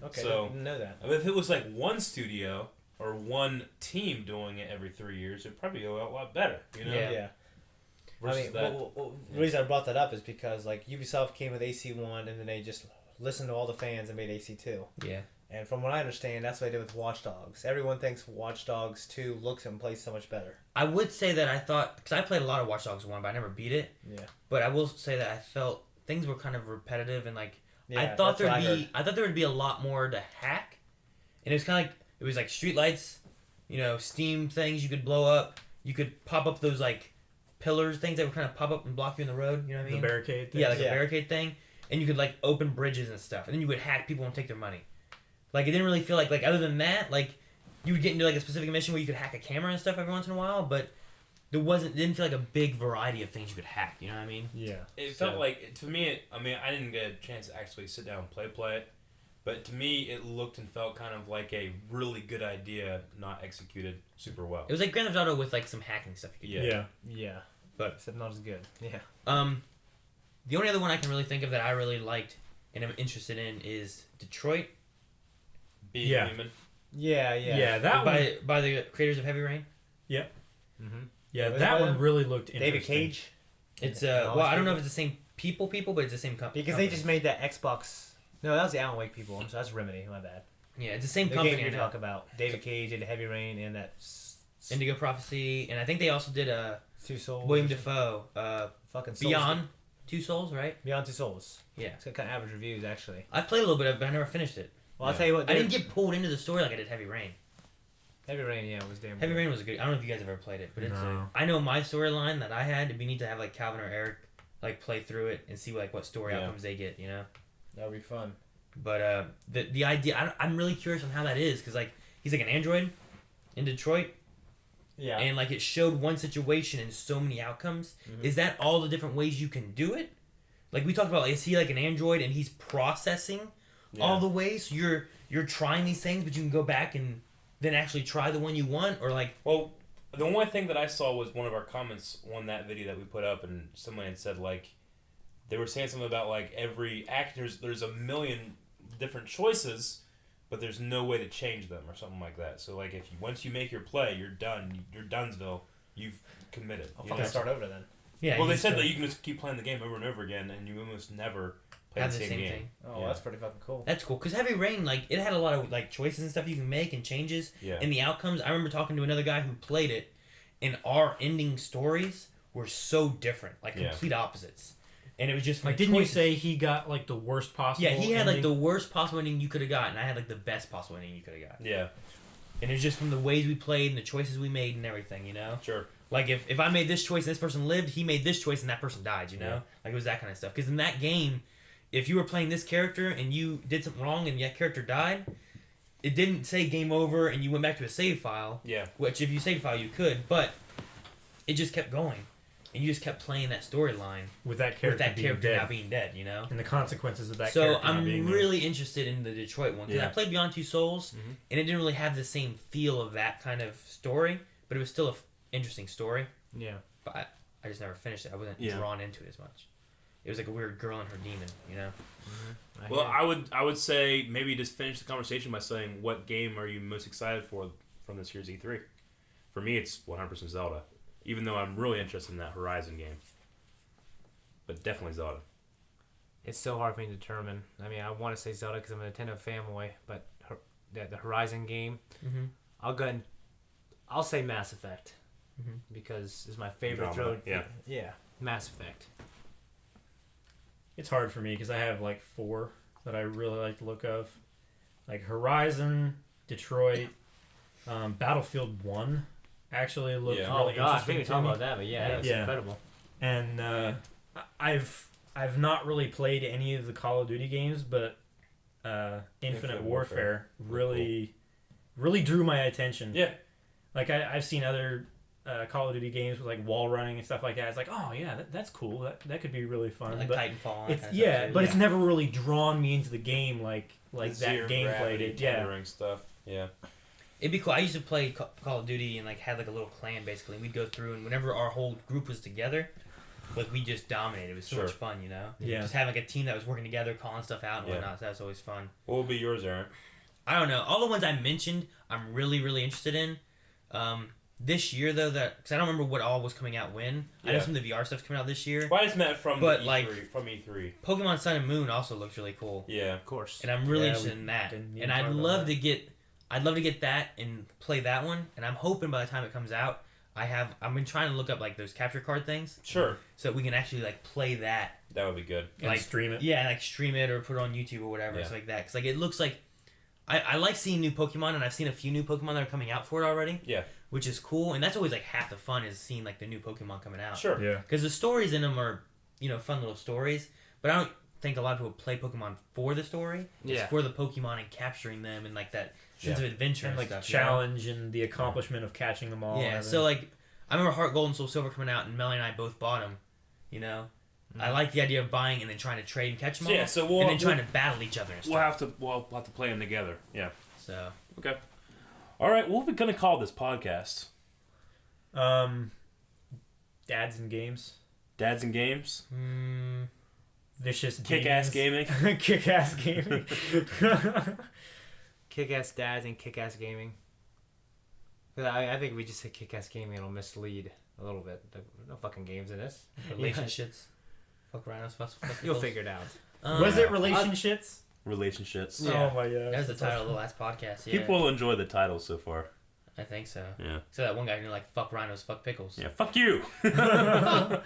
Okay, So- didn't know that. I mean, if it was like one studio or one team doing it every 3 years, it'd probably go a lot better, Yeah. Versus that. The reason I brought that up is because like Ubisoft came with AC1 and then they just listened to all the fans and made AC2. Yeah. And from what I understand, that's what they did with Watch Dogs. Everyone thinks Watch Dogs 2 looks and plays so much better. I would say that I thought, because I played a lot of Watch Dogs 1, but I never beat it. Yeah. But I will say that I felt things were kind of repetitive and like, Yeah, I thought that's what I thought there would be a lot more to hack. And it was kind of like, it was like streetlights, steam things you could blow up. You could pop up those like pillars, things that would kind of pop up and block you in the road, you know what I mean? The barricade thing. Yeah, like Yeah. a barricade thing. And you could like open bridges and stuff. And then you would hack people and take their money. Like it didn't really feel like other than that, like you would get into like a specific mission where you could hack a camera and stuff every once in a while, but it didn't feel like a big variety of things you could hack, you know what I mean? Yeah. It felt like, to me, I didn't get a chance to actually sit down and play it, but to me, it looked and felt kind of like a really good idea, not executed super well. It was like Grand Theft Auto with like some hacking stuff you could do. Yeah. Yeah. But except not as good. Yeah. The only other one I can really think of that I really liked and I'm interested in is Detroit Being Yeah. human. Yeah, Yeah, that one. by the creators of Heavy Rain. Mm-hmm. Yeah, Was that it one really looked interesting. David Cage. It's And all well, those I don't know if people. it's the same people, but it's the same company. Because they just made that Xbox. No, that was the Alan Wake people. So that's Remedy. My bad. yeah, it's the same The company. game I we know. talk about. David Cage did Heavy Rain and that Indigo Prophecy, and I think they also did Two Souls. William Dafoe, Fucking Souls. Beyond Two Souls, right? Beyond Two Souls. Yeah. It's got kind of average reviews actually. I played a little bit of it, but I never finished it. Well, I'll Yeah. tell you what. I didn't get pulled into the story like I did Heavy Rain. Heavy Rain. Yeah, was damn. Heavy good. Rain was good. I don't know if you guys ever played it, but No. I know my storyline that I had. We need to have like Calvin or Eric like play through it and see like what story Yeah. outcomes they get, That would be fun. But the idea, I'm really curious on how that is because like he's like an android in Detroit, Yeah. and like it showed one situation and so many outcomes. Mhm. Is that all the different ways you can do it? Like we talked about, is he like an android and he's processing all the ways? So you're trying these things, but you can go back and then actually try the one you want, or like Well, the only thing that I saw was one of our comments on that video that we put up, and someone had said like they were saying something about like every act there's a million different choices, but there's no way to change them or something like that. So like if you once you make your play, you're done. You're Dunsville. You've committed. I'll you fucking know? start over then. yeah. Well, they he's said still- that you can just keep playing the game over and over again, and you almost never play have the the same same game. thing. Oh, Yeah. that's pretty fucking cool. That's cool because Heavy Rain, like it had a lot of like choices and stuff you can make and changes, Yeah. and the outcomes. I remember talking to another guy who played it, and our ending stories were so different, like Yeah. complete opposites. And it was just from Like, didn't you choices. say he got like the worst possible? Yeah, he had like the ending? worst possible ending you could have got, and I had like the best possible ending you could have got. Yeah. And it was just from the ways we played and the choices we made and everything, Sure. Like if I made this choice and this person lived, he made this choice and that person died, Yeah. Like it was that kind of stuff. Because in that game, if you were playing this character and you did something wrong and that character died, it didn't say game over and you went back to a save file. Yeah. Which if you save file you could, but it just kept going, and you just kept playing that storyline with that with character, that being character dead, now being dead, and the consequences of that. So character not I'm being really interested in the Detroit one because I Yeah. played Beyond Two Souls, Mhm. and it didn't really have the same feel of that kind of story, but it was still a interesting story. Yeah. But I just never finished it. I wasn't Yeah. drawn into it as much. it was like a weird girl and her demon, you know. Well, I would say maybe just finish the conversation by saying, what game are you most excited for from this year's E3? For me, it's 100% Zelda, even though I'm really interested in that Horizon game. But definitely Zelda. It's so hard for me to determine. I mean, I want to say Zelda because I'm a Nintendo fanboy, but the Horizon game, I'll say Mass Effect because it's my favorite throw. Yeah, Mass Effect. It's hard for me because I have like 4 that I really like the look of, like Horizon, Detroit, Battlefield 1 actually looked really interesting. We can talk about that, but it's incredible. And I've not really played any of the Call of Duty games, but Infinite Warfare really drew my attention. Yeah, like I've seen other Call of Duty games with like wall running and stuff like that. It's like, oh yeah, that's cool. That could be really fun. Like but Titanfall. It's it's never really drawn me into the game like that gameplay did. Yeah, stuff. Yeah. It'd be cool. I used to play Call of Duty and like had like a little clan basically. And we'd go through and whenever our whole group was together, like we just dominated. It was so much fun, you know. Yeah. Just having like a team that was working together, calling stuff out and whatnot. So that was always fun. What would be yours, Aaron? I don't know. All the ones I mentioned, I'm really really interested in. This year though, because I don't remember what all was coming out when. I know some of the VR stuff's coming out this year. Well, I just meant from but E3, like from E3. Pokemon Sun and Moon also looks really cool. Yeah, Of course. And I'm really interested in that. And I'd love to get that and play that one. And I'm hoping by the time it comes out, I've been trying to look up like those capture card things. Sure. So we can actually like play that. That would be good. and Like stream it. Yeah, and like stream it or put it on YouTube or whatever. It's like that. Because like it looks like I like seeing new Pokemon, and I've seen a few new Pokemon that are coming out for it already. Yeah. Which is cool, and that's always like half the fun is seeing like the new Pokemon coming out. Sure. Yeah. Because the stories in them are, fun little stories, but I don't think a lot of people play Pokemon for the story. It's for the Pokemon and capturing them and like that sense of adventure And like stuff, challenge and the accomplishment of catching them all. Yeah. So like, I remember Heart Gold and Soul Silver coming out, and Melanie and I both bought them. You know. I like the idea of buying and then trying to trade and catch them all. Yeah. So and then trying to battle each other. And stuff. We'll have to play them together. Yeah. So. Okay. All right. What are we gonna call this podcast? Dads and games. Dads and games. Vicious Kick-ass demons. gaming. Kick-ass gaming. Kick-ass dads and kick-ass gaming. I think we just say kick-ass gaming, it'll mislead a little bit. There's no fucking games in this. Relationships. Fuck rhinos. Fuck You'll figure it out. Was it relationships? Relationships. Yeah. Oh my god. That was the title of the last podcast. Yeah. People will enjoy the title so far. I think so. Yeah. So that one guy who like fuck rhinos, fuck pickles. Yeah. Fuck you. All right.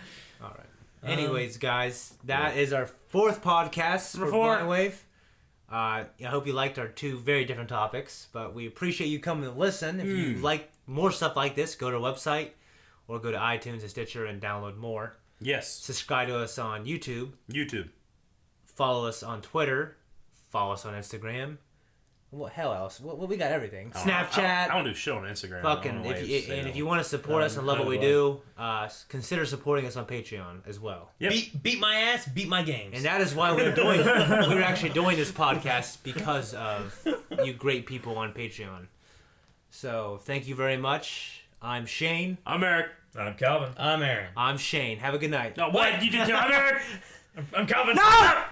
Anyways, guys, that is our 4th podcast for Blind Wave. I hope you liked our 2 very different topics, but we appreciate you coming to listen. If you like more stuff like this, go to our website or go to iTunes and Stitcher and download more. Yes. Subscribe to us on YouTube. YouTube. Follow us on Twitter. Follow us on Instagram. What hell else? We got everything. Snapchat. I don't do shit on Instagram. Fucking if you want to support us and love what we do, consider supporting us on Patreon as well. Yep. Beat my ass, beat my games. And that is why we're actually doing this podcast because of you great people on Patreon. So thank you very much. I'm Shane. I'm Eric. I'm Calvin. I'm Aaron. I'm Shane. Have a good night. No, what? You just I'm Eric. I'm Calvin. No!